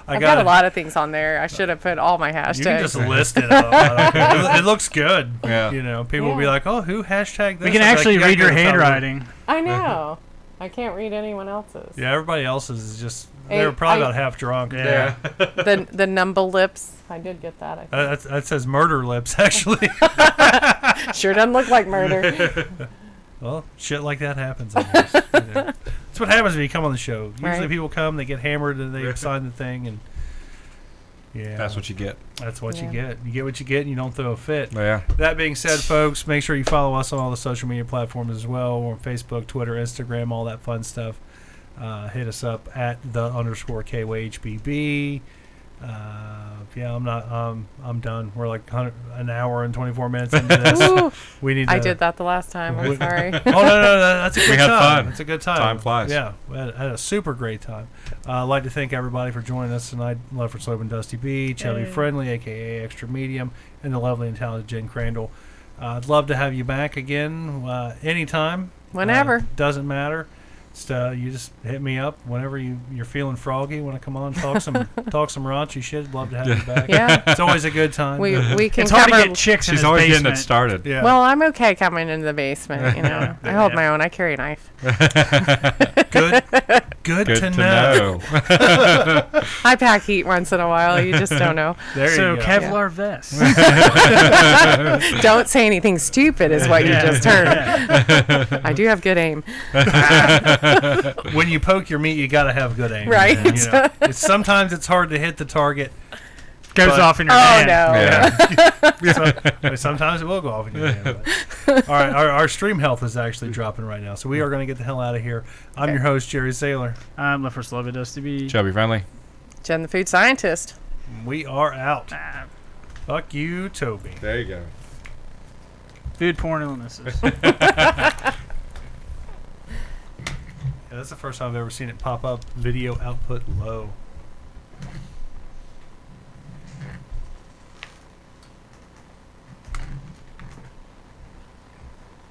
I've got a lot of things on there. I should have put all my hashtags. You can just list it up. It looks good. Yeah. You know, people will be like, "Oh, who hashtagged this?" We can actually read your handwriting. I know. I can't read anyone else's. Yeah, everybody else's is just they're probably about half drunk. Yeah. The numble lips. I did get that. I think. That says murder lips actually. Sure doesn't look like murder. Well, shit like that happens. I guess, you know. That's what happens when you come on the show. Usually people come, they get hammered, and they sign the thing, and that's what you get. That's what you get. You get what you get, and you don't throw a fit. Yeah. That being said, folks, make sure you follow us on all the social media platforms as well. We're on Facebook, Twitter, Instagram, all that fun stuff. Hit us up at _KYHBB. I'm done. We're like an hour and 24 minutes into this. We need. I did that the last time. I'm sorry. Oh no, that's a good time. We had fun. It's a good time. Time flies. Yeah, we had a super great time. I'd like to thank everybody for joining us tonight. Love for Slope and Dusty B, Chubby Friendly, aka Extra Medium, and the lovely and talented Jen Crandall. I'd love to have you back again anytime. Whenever. Doesn't matter. You just hit me up whenever you're feeling froggy. Want to come on, talk some raunchy shit. I'd love to have you back. Yeah, it's always a good time. We can. It's hard to get chicks in his always basement. getting it started. Yeah. Well, I'm okay coming into the basement. You know, I hold my own. I carry a knife. Good to know. I pack heat once in a while. You just don't know. There you go. Kevlar vest. Don't say anything stupid, is what you just heard. I do have good aim. When you poke your meat, you gotta have good aim. Right. You know? Sometimes it's hard to hit the target. Goes off in your Oh hand. no. Yeah. Sometimes it will go off in your hand. But. All right, our stream health is actually dropping right now, so we are going to get the hell out of here. I'm your host, Jerry Saylor. I'm left for Slovia Dusty B. Chubby Friendly. Jen the food scientist. We are out. Fuck you, Toby. There you go. Food porn illnesses. Yeah, that's the first time I've ever seen it pop up. Video output low.